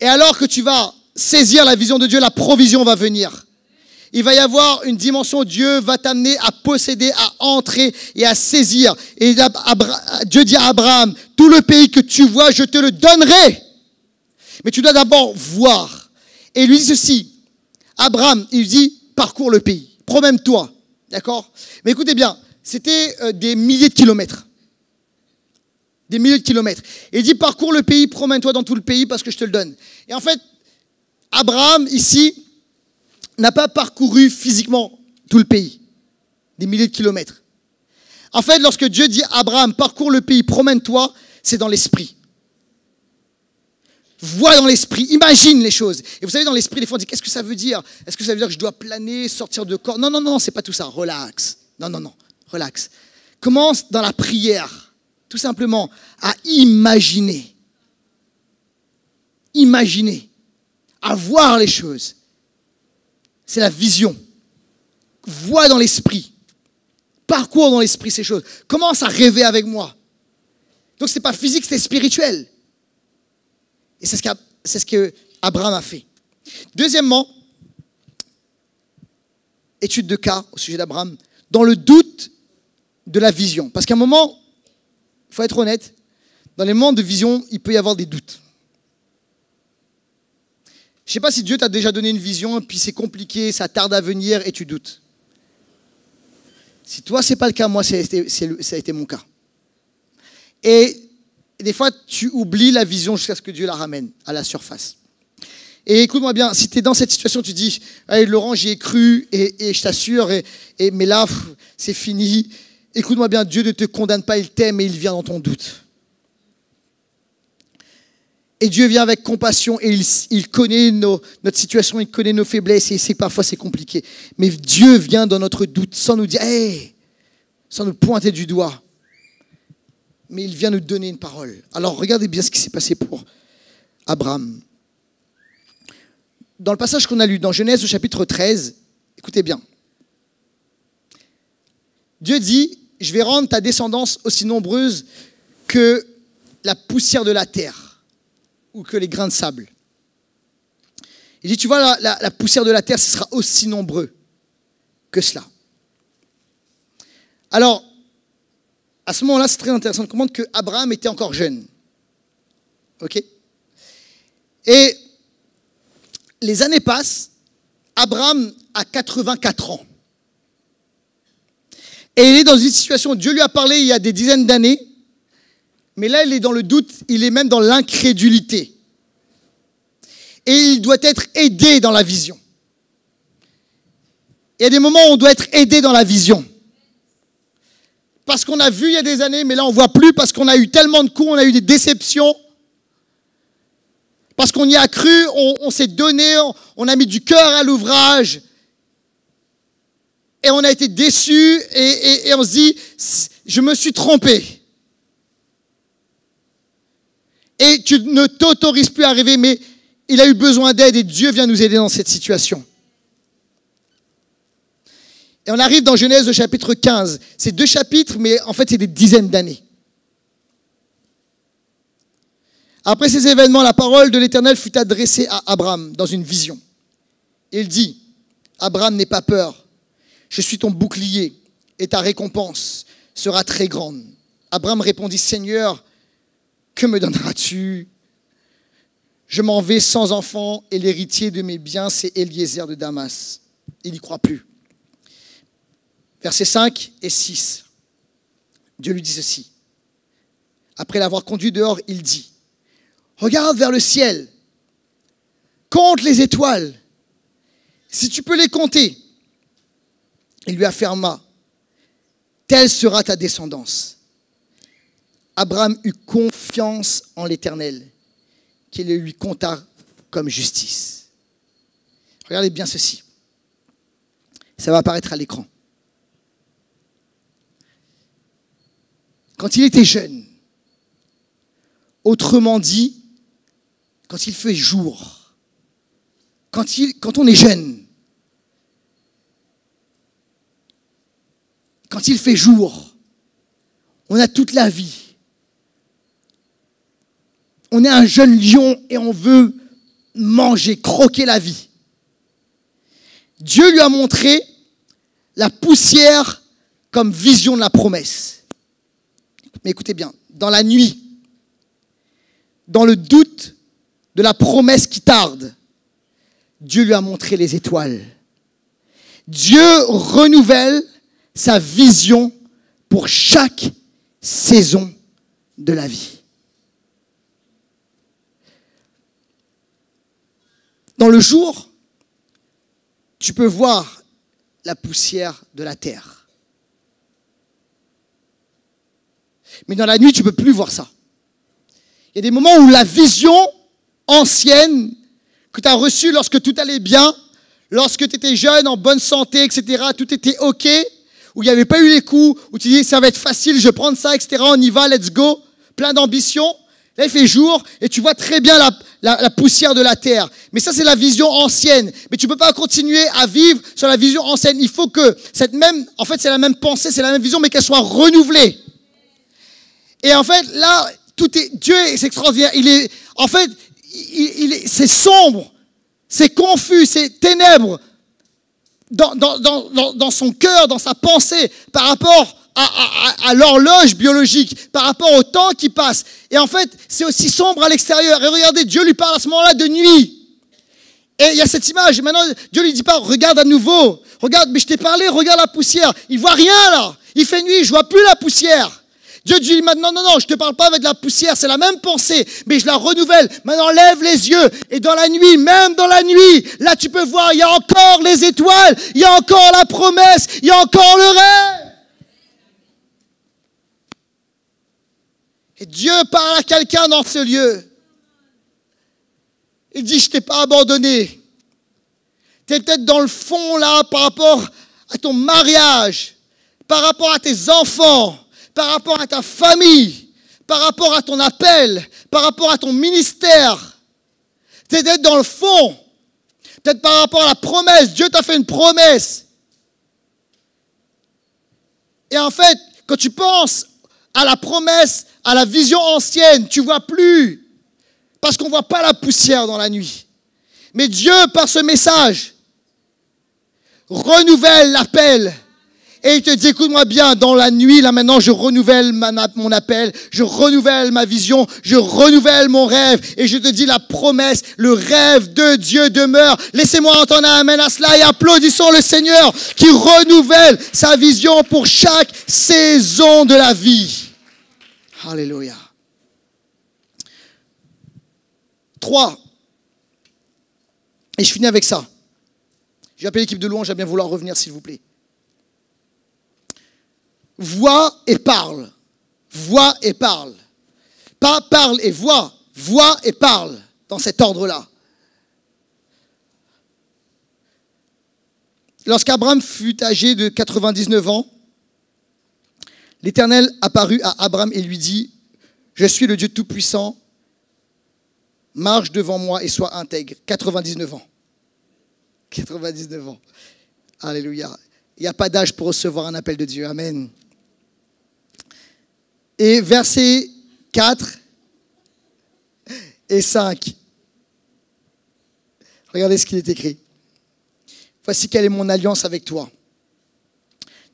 Et alors que tu vas saisir la vision de Dieu, la provision va venir. Il va y avoir une dimension où Dieu va t'amener à posséder, à entrer et à saisir. Et Dieu dit à Abraham, tout le pays que tu vois, je te le donnerai. Mais tu dois d'abord voir. Et il lui dit ceci, Abraham, il lui dit, parcours le pays, promène-toi. D'accord? Mais écoutez bien, c'était des milliers de kilomètres. Des milliers de kilomètres. Et il dit, parcours le pays, promène-toi dans tout le pays parce que je te le donne. Et en fait, Abraham, ici, n'a pas parcouru physiquement tout le pays. des milliers de kilomètres. En fait, lorsque Dieu dit à Abraham, parcours le pays, promène-toi, c'est dans l'esprit. Vois dans l'esprit, imagine les choses. Et vous savez, dans l'esprit, des fois, on dit, qu'est-ce que ça veut dire? Est-ce que ça veut dire que je dois planer, sortir de corps? Non, non, non, c'est pas tout ça. Relax. Non, non, non, relax. Commence dans la prière, tout simplement, à imaginer. Imaginer. À voir les choses. C'est la vision. Vois dans l'esprit. Parcours dans l'esprit ces choses. Commence à rêver avec moi. Donc, ce n'est pas physique, c'est spirituel. Et c'est ce que Abraham a fait. Deuxièmement, étude de cas au sujet d'Abraham, dans le doute de la vision. Parce qu'à un moment, il faut être honnête, dans les moments de vision, il peut y avoir des doutes. Je ne sais pas si Dieu t'a déjà donné une vision, et puis c'est compliqué, ça tarde à venir et tu doutes. Si toi, ce n'est pas le cas, moi, ça a été mon cas. Et des fois, tu oublies la vision jusqu'à ce que Dieu la ramène à la surface. Et écoute-moi bien, si tu es dans cette situation, tu dis, hey, Laurent, j'y ai cru, et je t'assure, mais là, c'est fini. Écoute-moi bien, Dieu ne te condamne pas, il t'aime et il vient dans ton doute. Et Dieu vient avec compassion et il connaît notre situation, il connaît nos faiblesses et parfois c'est compliqué. Mais Dieu vient dans notre doute sans nous dire, hey, sans nous pointer du doigt. Mais il vient nous donner une parole. Alors regardez bien ce qui s'est passé pour Abraham. Dans le passage qu'on a lu dans Genèse au chapitre 13, écoutez bien. Dieu dit, je vais rendre ta descendance aussi nombreuse que la poussière de la terre ou que les grains de sable. Il dit, tu vois, la poussière de la terre, ce sera aussi nombreux que cela. Alors, à ce moment-là, c'est très intéressant de comprendre qu'Abraham était encore jeune. OK? Et les années passent, Abraham a 84 ans. Et il est dans une situation où Dieu lui a parlé il y a des dizaines d'années, mais là, il est dans le doute, il est même dans l'incrédulité. Et il doit être aidé dans la vision. Il y a des moments où on doit être aidé dans la vision. Parce qu'on a vu il y a des années, mais là on ne voit plus, parce qu'on a eu tellement de coups, on a eu des déceptions. Parce qu'on y a cru, on s'est donné, on a mis du cœur à l'ouvrage. Et on a été déçus et on se dit, je me suis trompé. Et tu ne t'autorises plus à rêver, mais il a eu besoin d'aide et Dieu vient nous aider dans cette situation. Et on arrive dans Genèse au chapitre 15. C'est 2 chapitres, mais en fait c'est des dizaines d'années. Après ces événements, la parole de l'Éternel fut adressée à Abraham dans une vision. Il dit, Abraham, n'aie pas peur, je suis ton bouclier et ta récompense sera très grande. Abraham répondit, Seigneur, que me donneras-tu? Je m'en vais sans enfant et l'héritier de mes biens, c'est Eliezer de Damas. Il n'y croit plus. Versets 5 et 6. Dieu lui dit ceci. Après l'avoir conduit dehors, il dit, regarde vers le ciel, compte les étoiles, si tu peux les compter. Il lui affirma, telle sera ta descendance. Abraham eut confiance en l'Éternel, qu'il lui compta comme justice. Regardez bien ceci. Ça va apparaître à l'écran. Quand il était jeune, autrement dit, quand il fait jour, quand on est jeune, quand il fait jour, on a toute la vie. On est un jeune lion et on veut manger, croquer la vie. Dieu lui a montré la poussière comme vision de la promesse. Mais écoutez bien, dans la nuit, dans le doute de la promesse qui tarde, Dieu lui a montré les étoiles. Dieu renouvelle sa vision pour chaque saison de la vie. Dans le jour, tu peux voir la poussière de la terre. Mais dans la nuit, tu ne peux plus voir ça. Il y a des moments où la vision ancienne que tu as reçue lorsque tout allait bien, lorsque tu étais jeune, en bonne santé, etc., tout était OK, où il n'y avait pas eu les coups, où tu dis ça va être facile, je vais prendre ça, etc., on y va, let's go, plein d'ambition. Là, il fait jour et tu vois très bien la poussière de la terre. Mais ça, c'est la vision ancienne. Mais tu ne peux pas continuer à vivre sur la vision ancienne. Il faut que c'est la même pensée, c'est la même vision, mais qu'elle soit renouvelée. Et en fait, là, Dieu est extraordinaire. C'est sombre, c'est confus, c'est ténèbres dans son cœur, dans sa pensée, par rapport à l'horloge biologique, par rapport au temps qui passe. Et en fait, c'est aussi sombre à l'extérieur. Et regardez, Dieu lui parle à ce moment-là de nuit. Et il y a cette image. Et maintenant, Dieu lui dit pas, regarde à nouveau. Regarde, mais je t'ai parlé, regarde la poussière. Il voit rien là. Il fait nuit, je vois plus la poussière. Dieu dit maintenant, non, je te parle pas avec de la poussière, c'est la même pensée, mais je la renouvelle. Maintenant, lève les yeux. Et dans la nuit, même dans la nuit, là tu peux voir, il y a encore les étoiles, il y a encore la promesse, il y a encore le rêve. Et Dieu parle à quelqu'un dans ce lieu. Il dit, je t'ai pas abandonné. Tu es peut-être dans le fond là par rapport à ton mariage, par rapport à tes enfants, par rapport à ta famille, par rapport à ton appel, par rapport à ton ministère. Tu es peut-être dans le fond, peut-être par rapport à la promesse. Dieu t'a fait une promesse. Et en fait, quand tu penses à la promesse, à la vision ancienne, tu ne vois plus. Parce qu'on ne voit pas la poussière dans la nuit. Mais Dieu, par ce message, renouvelle l'appel. Et il te dit, écoute-moi bien, dans la nuit, là maintenant, je renouvelle mon appel, je renouvelle ma vision, je renouvelle mon rêve. Et je te dis, la promesse, le rêve de Dieu demeure. Laissez-moi entendre un amen à cela et applaudissons le Seigneur qui renouvelle sa vision pour chaque saison de la vie. Alléluia. 3. Et je finis avec ça. Je vais appeler l'équipe de louange à bien vouloir revenir, s'il vous plaît. Vois et parle. Vois et parle. Pas parle et vois. Vois et parle. Dans cet ordre-là. Lorsqu'Abraham fut âgé de 99 ans, l'Éternel apparut à Abraham et lui dit, « Je suis le Dieu Tout-Puissant, marche devant moi et sois intègre. » 99 ans. 99 ans. Alléluia. Il n'y a pas d'âge pour recevoir un appel de Dieu. Amen. Et versets 4 et 5. Regardez ce qu'il est écrit. « Voici quelle est mon alliance avec toi.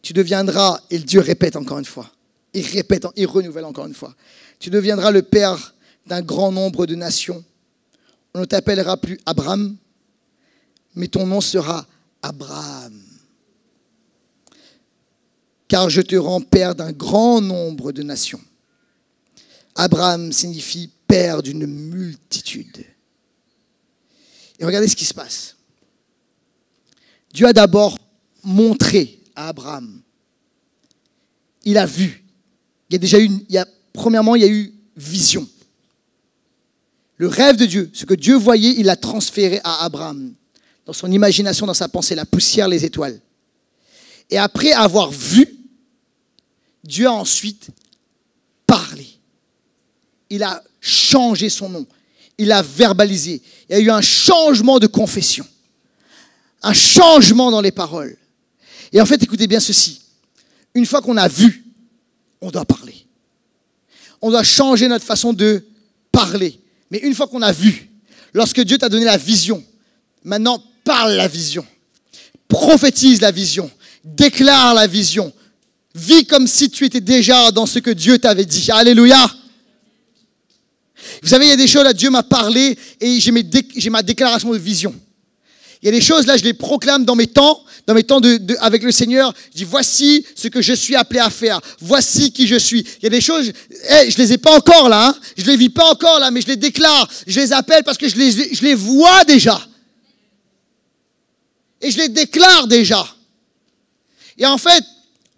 Tu deviendras, et Dieu répète encore une fois, il répète, il renouvelle encore une fois, tu deviendras le père d'un grand nombre de nations. On ne t'appellera plus Abraham, mais ton nom sera Abraham. Car je te rends père d'un grand nombre de nations. Abraham signifie père d'une multitude. Et regardez ce qui se passe. Dieu a d'abord montré à Abraham. Il a vu. Premièrement, il y a eu vision. Le rêve de Dieu, ce que Dieu voyait, il l'a transféré à Abraham. Dans son imagination, dans sa pensée, la poussière, les étoiles. Et après avoir vu, Dieu a ensuite parlé. Il a changé son nom. Il a verbalisé. Il y a eu un changement de confession. Un changement dans les paroles. Et en fait, écoutez bien ceci. Une fois qu'on a vu, on doit parler. On doit changer notre façon de parler. Mais une fois qu'on a vu, lorsque Dieu t'a donné la vision, maintenant parle la vision. Prophétise la vision. Déclare la vision. Vis comme si tu étais déjà dans ce que Dieu t'avait dit. Alléluia. Vous savez, il y a des choses là, Dieu m'a parlé et j'ai ma déclaration de vision. Il y a des choses là, je les proclame dans mes temps avec le Seigneur. Je dis, voici ce que je suis appelé à faire. Voici qui je suis. Il y a des choses, je les ai pas encore là. Hein. Je les vis pas encore là, mais je les déclare. Je les appelle parce que je les vois déjà. Et je les déclare déjà. Et en fait,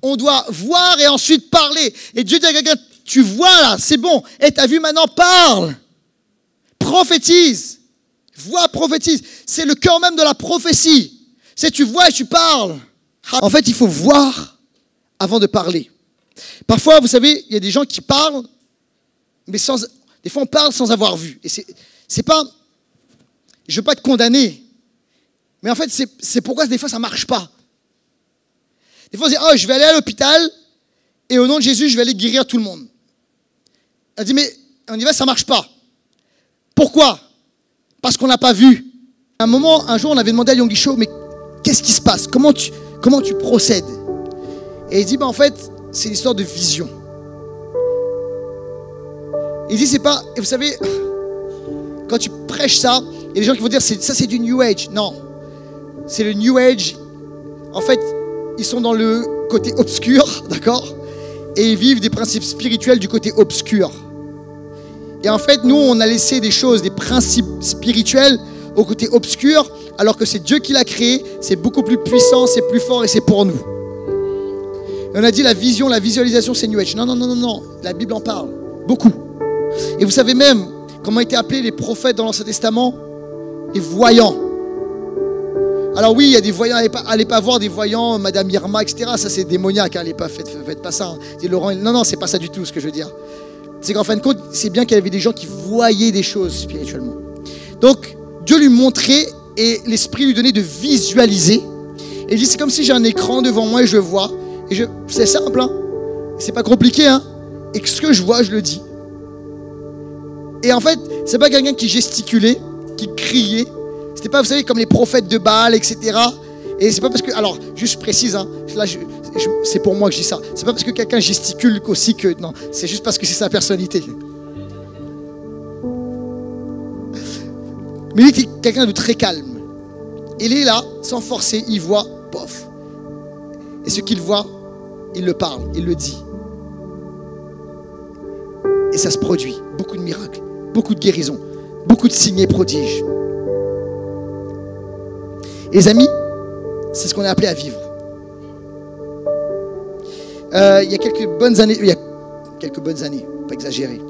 on doit voir et ensuite parler. Et Dieu dit à quelqu'un, tu vois là, c'est bon. Et t'as vu maintenant, parle. Prophétise. Vois, prophétise. C'est le cœur même de la prophétie. C'est tu vois et tu parles. En fait, il faut voir avant de parler. Parfois, vous savez, il y a des gens qui parlent, mais des fois on parle sans avoir vu. Et c'est pas, je veux pas te condamner, mais en fait, c'est pourquoi des fois ça marche pas. Des fois, on dit, oh, je vais aller à l'hôpital et au nom de Jésus, je vais aller guérir tout le monde. Elle dit, mais on y va, ça marche pas. Pourquoi? Parce qu'on n'a pas vu. Un jour, on avait demandé à Yonggi, mais qu'est-ce qui se passe? Comment tu procèdes? Et il dit, en fait, c'est une histoire de vision. Il dit, c'est pas... Et vous savez, quand tu prêches ça, il y a des gens qui vont dire, ça c'est du New Age. Non, c'est le New Age. En fait, ils sont dans le côté obscur, d'accord? Et ils vivent des principes spirituels du côté obscur. Et en fait, nous, on a laissé des choses, des principes spirituels au côté obscur, alors que c'est Dieu qui l'a créé, c'est beaucoup plus puissant, c'est plus fort et c'est pour nous. Et on a dit la vision, la visualisation, c'est New Age. Non, non, non, non, non, la Bible en parle, beaucoup. Et vous savez même comment étaient appelés les prophètes dans l'Ancien Testament? Les voyants. Alors oui, il y a des voyants, allez pas voir des voyants, Madame Irma, etc. Ça c'est démoniaque, allez pas, faites pas ça. Hein. Dit Laurent, non, non, c'est pas ça du tout ce que je veux dire. C'est qu'en fin de compte, c'est bien qu'il y avait des gens qui voyaient des choses spirituellement. Donc, Dieu lui montrait et l'Esprit lui donnait de visualiser. Et il dit, c'est comme si j'ai un écran devant moi et je vois. Et c'est simple, hein. C'est pas compliqué, hein. Et ce que je vois, je le dis. Et en fait, c'est pas quelqu'un qui gesticulait, qui criait. C'était pas, vous savez, comme les prophètes de Baal, etc. Et c'est pas parce que, alors, juste précise, hein, là, c'est pour moi que je dis ça. C'est pas parce que quelqu'un gesticule aussi que, non, c'est juste parce que c'est sa personnalité. Mais il était quelqu'un de très calme. Il est là, sans forcer, il voit, pof. Et ce qu'il voit, il le parle, il le dit. Et ça se produit. Beaucoup de miracles, beaucoup de guérisons, beaucoup de signes et prodiges. Et les amis, c'est ce qu'on est appelé à vivre. Il y a quelques bonnes années, pas exagérer.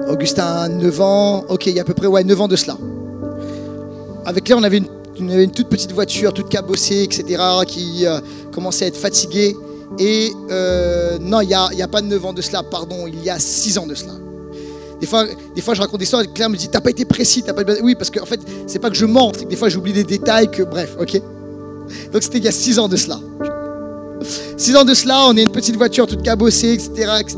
Augustin a 9 ans, ok, il y a à peu près 9 ans de cela. Avec Claire, on avait une toute petite voiture, toute cabossée, etc., qui commençait à être fatiguée. Et non, il n'y a pas 9 ans de cela, pardon, il y a 6 ans de cela. Des fois, je raconte des histoires et Claire me dit, t'as pas été précis, t'as pas... Oui, parce qu'en fait, c'est pas que je mens, c'est que des fois, j'oublie des détails, bref, ok. Donc, c'était il y a 6 ans de cela. 6 ans de cela, on est une petite voiture toute cabossée, etc., etc.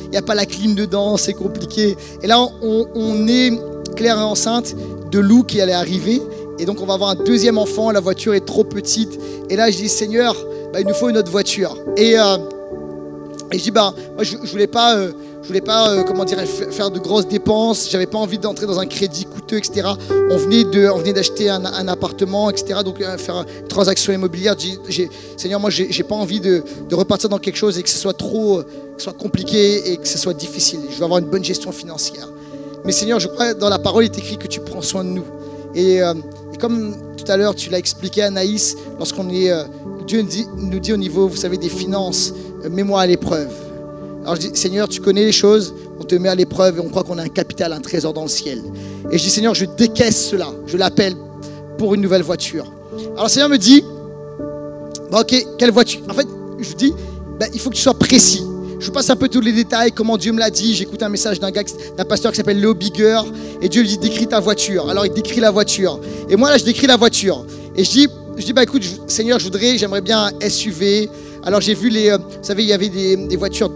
Il n'y a pas la clim dedans, c'est compliqué. Et là, on est, Claire est enceinte de Lou qui allait arriver. Et donc, on va avoir un deuxième enfant, la voiture est trop petite. Et là, je dis, Seigneur, il nous faut une autre voiture. Et je dis, moi, je voulais pas comment dire, faire de grosses dépenses. J'avais pas envie d'entrer dans un crédit coûteux, etc. On venait d'acheter un appartement, etc. Donc faire une transaction immobilière. Seigneur, moi, j'ai pas envie de repartir dans quelque chose et que ce soit compliqué et que ce soit difficile. Je veux avoir une bonne gestion financière. Mais Seigneur, je crois dans la parole, il est écrit que tu prends soin de nous. Et comme tout à l'heure, tu l'as expliqué à Anaïs, lorsqu'on est, Dieu nous dit au niveau, vous savez, des finances, mets-moi à l'épreuve. Alors je dis, Seigneur, tu connais les choses, on te met à l'épreuve et on croit qu'on a un capital, un trésor dans le ciel. Et je dis, Seigneur, je décaisse cela, je l'appelle pour une nouvelle voiture. Alors le Seigneur me dit, ok, quelle voiture? En fait, je lui dis, il faut que tu sois précis. Je vous passe un peu tous les détails, comment Dieu me l'a dit. J'écoute un message d'un pasteur qui s'appelle Léo Bigger. Et Dieu lui dit, décris ta voiture. Alors il décrit la voiture. Et moi là, je décris la voiture. Et je dis, écoute, Seigneur, j'aimerais bien un SUV. Alors j'ai vu vous savez, il y avait des voitures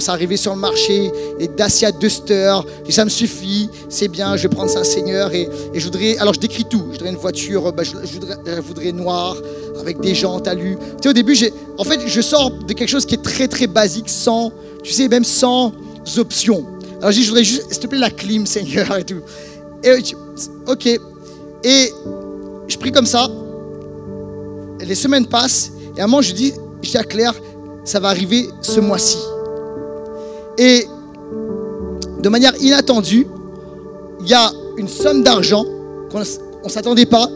ça arrivait sur le marché, les Dacia Duster. Je dis, ça me suffit, c'est bien, je vais prendre ça, Seigneur. Et je voudrais, alors je décris tout. Je voudrais une voiture, je voudrais noire, avec des jantes alu. Tu sais, au début, en fait, je sors de quelque chose qui est très très basique, sans options. Alors je dis, je voudrais juste, s'il te plaît, la clim, Seigneur, et tout. Et ok. Et je prie comme ça. Les semaines passent. Et à un moment, je dis à Claire, ça va arriver ce mois-ci. Et de manière inattendue, il y a une somme d'argent qu'on ne s'attendait pas,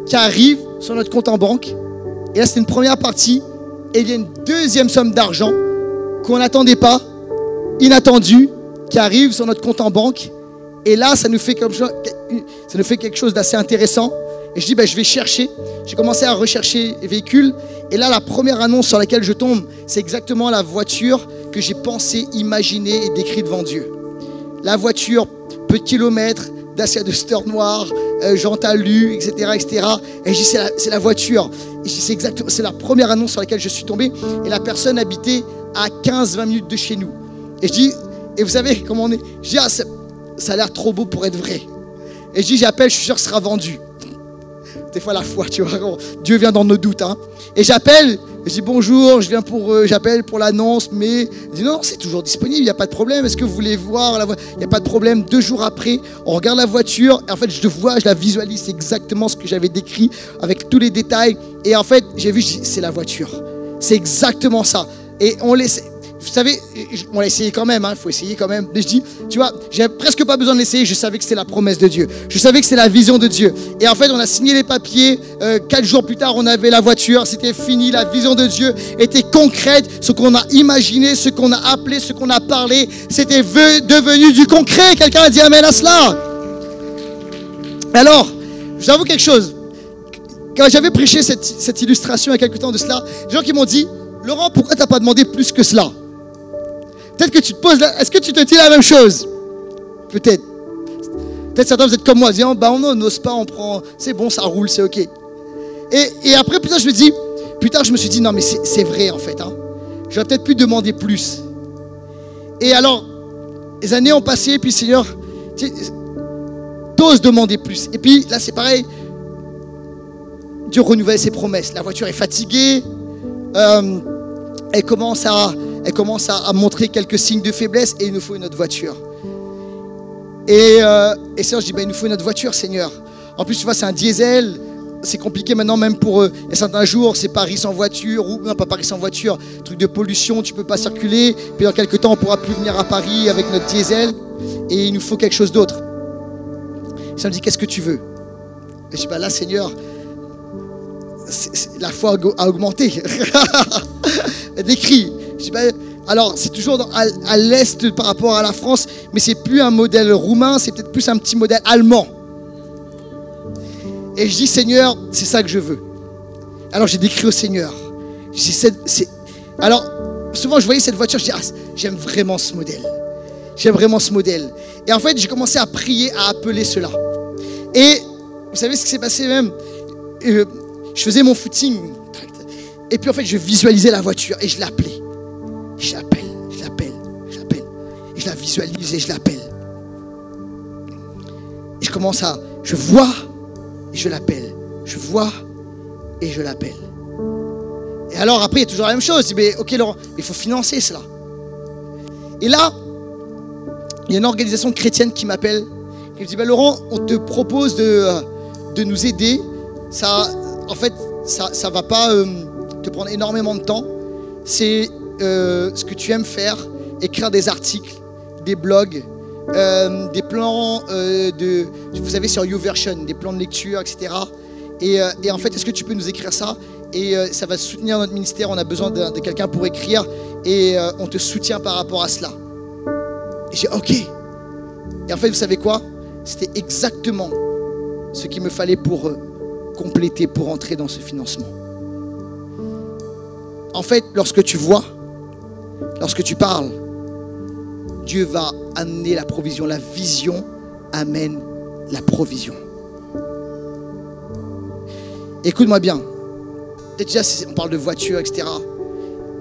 qui arrive sur notre compte en banque. Et là, c'est une première partie Et il y a une deuxième somme d'argent qu'on n'attendait pas, inattendue, qui arrive sur notre compte en banque. Et là, ça nous fait quelque chose d'assez intéressant. Et je dis, ben, je vais chercher. J'ai commencé à rechercher les véhicules. Et là, la première annonce sur laquelle je tombe, c'est exactement la voiture que j'ai pensé, imaginée et décrite devant Dieu. La voiture, peu de kilomètres, Dacia Duster noir, jantes alu, etc., etc. Et je dis, c'est la voiture. Et je dis, c'est la première annonce sur laquelle je suis tombé. Et la personne habitait à 15-20 minutes de chez nous. Et je dis, et vous savez comment on est? Je dis, ah, ça a l'air trop beau pour être vrai. Et je dis, j'appelle, je suis sûr que ce sera vendu. Des fois la foi, tu vois, Dieu vient dans nos doutes. Hein. Et j'appelle, je dis bonjour, j'appelle pour l'annonce, mais il dit non, c'est toujours disponible, il n'y a pas de problème. Est-ce que vous voulez voir la voiture? Il n'y a pas de problème. 2 jours après, on regarde la voiture, et en fait, je la visualise, c'est exactement ce que j'avais décrit avec tous les détails. Et en fait, j'ai vu, c'est la voiture. C'est exactement ça. Et on laisse. Vous savez, on l'a essayé quand même, il faut essayer quand même. Mais je dis, tu vois, j'avais presque pas besoin de l'essayer, je savais que c'était la promesse de Dieu. Je savais que c'était la vision de Dieu. Et en fait, on a signé les papiers, 4 jours plus tard, on avait la voiture, c'était fini, la vision de Dieu était concrète. Ce qu'on a imaginé, ce qu'on a appelé, ce qu'on a parlé, c'était devenu du concret. Quelqu'un a dit amen à cela. Alors, je vous avoue quelque chose. Quand j'avais prêché cette illustration il y a quelques temps de cela, des gens qui m'ont dit, Laurent, pourquoi tu n'as pas demandé plus que cela? Peut-être que tu te poses est-ce que tu te dis la même chose? Peut-être. Peut-être certains vous êtes comme moi, disant, bah on n'ose pas, on prend, c'est bon, ça roule, c'est ok. Et après, plus tard, je me suis dit, non mais c'est vrai en fait. Hein. J'aurais peut-être pu demander plus. Et alors, les années ont passé, puis Seigneur, t'oses demander plus. Et puis là, c'est pareil. Dieu renouvelle ses promesses. La voiture est fatiguée. Elle commence à montrer quelques signes de faiblesse et il nous faut une autre voiture. Et Seigneur, je dis, il nous faut une autre voiture, Seigneur. En plus, tu vois, c'est un diesel. C'est compliqué maintenant, même pour certains jours, c'est Paris sans voiture, ou non, pas Paris sans voiture, truc de pollution, tu ne peux pas circuler. Puis dans quelques temps, on ne pourra plus venir à Paris avec notre diesel. Et il nous faut quelque chose d'autre. Ça me dit, qu'est-ce que tu veux? Et je dis, là, Seigneur, la foi a augmenté. Décrit. Je dis, alors, c'est toujours à l'est par rapport à la France, mais c'est plus un modèle roumain, c'est peut-être plus un petit modèle allemand. Et je dis, Seigneur, c'est ça que je veux. Alors, j'ai décrit au Seigneur. Alors, souvent, je voyais cette voiture, je dis, j'aime vraiment ce modèle. J'aime vraiment ce modèle. Et en fait, j'ai commencé à prier, à appeler cela. Et vous savez ce qui s'est passé même? Je faisais mon footing. Et puis en fait, je visualisais la voiture et je l'appelais. Je l'appelle. Et je la visualise et je l'appelle. Et je vois et je l'appelle. Je vois et je l'appelle. Et alors après, il y a toujours la même chose. Je dis, mais ok Laurent, il faut financer cela. Et là, il y a une organisation chrétienne qui m'appelle. Qui me dit, Laurent, on te propose de nous aider. Ça, en fait, ça va pas te prendre énormément de temps. C'est ce que tu aimes faire, écrire des articles, des blogs, des plans vous savez, sur YouVersion, des plans de lecture, etc. Et en fait, est-ce que tu peux nous écrire ça? Et ça va soutenir notre ministère. On a besoin de quelqu'un pour écrire et on te soutient par rapport à cela. Et j'ai ok. Et en fait, vous savez quoi? C'était exactement ce qu'il me fallait pour compléter, pour entrer dans ce financement. En fait, lorsque tu vois, lorsque tu parles, Dieu va amener la provision. La vision amène la provision. Écoute-moi bien. Peut-être déjà, on parle de voiture, etc.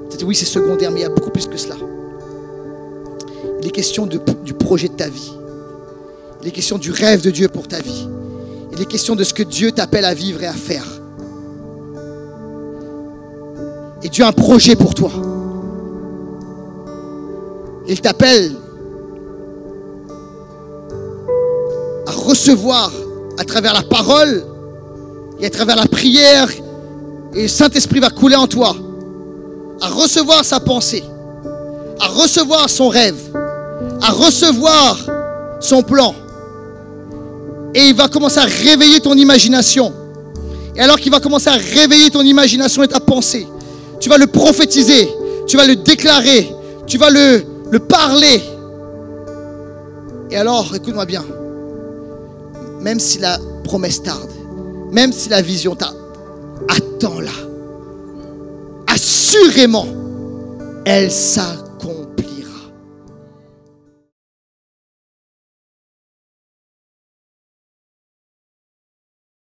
Peut-être oui, c'est secondaire, mais il y a beaucoup plus que cela. Il est question du projet de ta vie. Il est question du rêve de Dieu pour ta vie. Il est question de ce que Dieu t'appelle à vivre et à faire. Et Dieu a un projet pour toi. Il t'appelle à recevoir à travers la parole et à travers la prière, et le Saint-Esprit va couler en toi, à recevoir sa pensée, à recevoir son rêve, à recevoir son plan. Et il va commencer à réveiller ton imagination. Et alors qu'il va commencer à réveiller ton imagination et ta pensée, tu vas le prophétiser, tu vas le déclarer, tu vas le parler. Et alors, écoute-moi bien, même si la promesse tarde, même si la vision tarde, attends-la. Assurément, elle s'accomplira.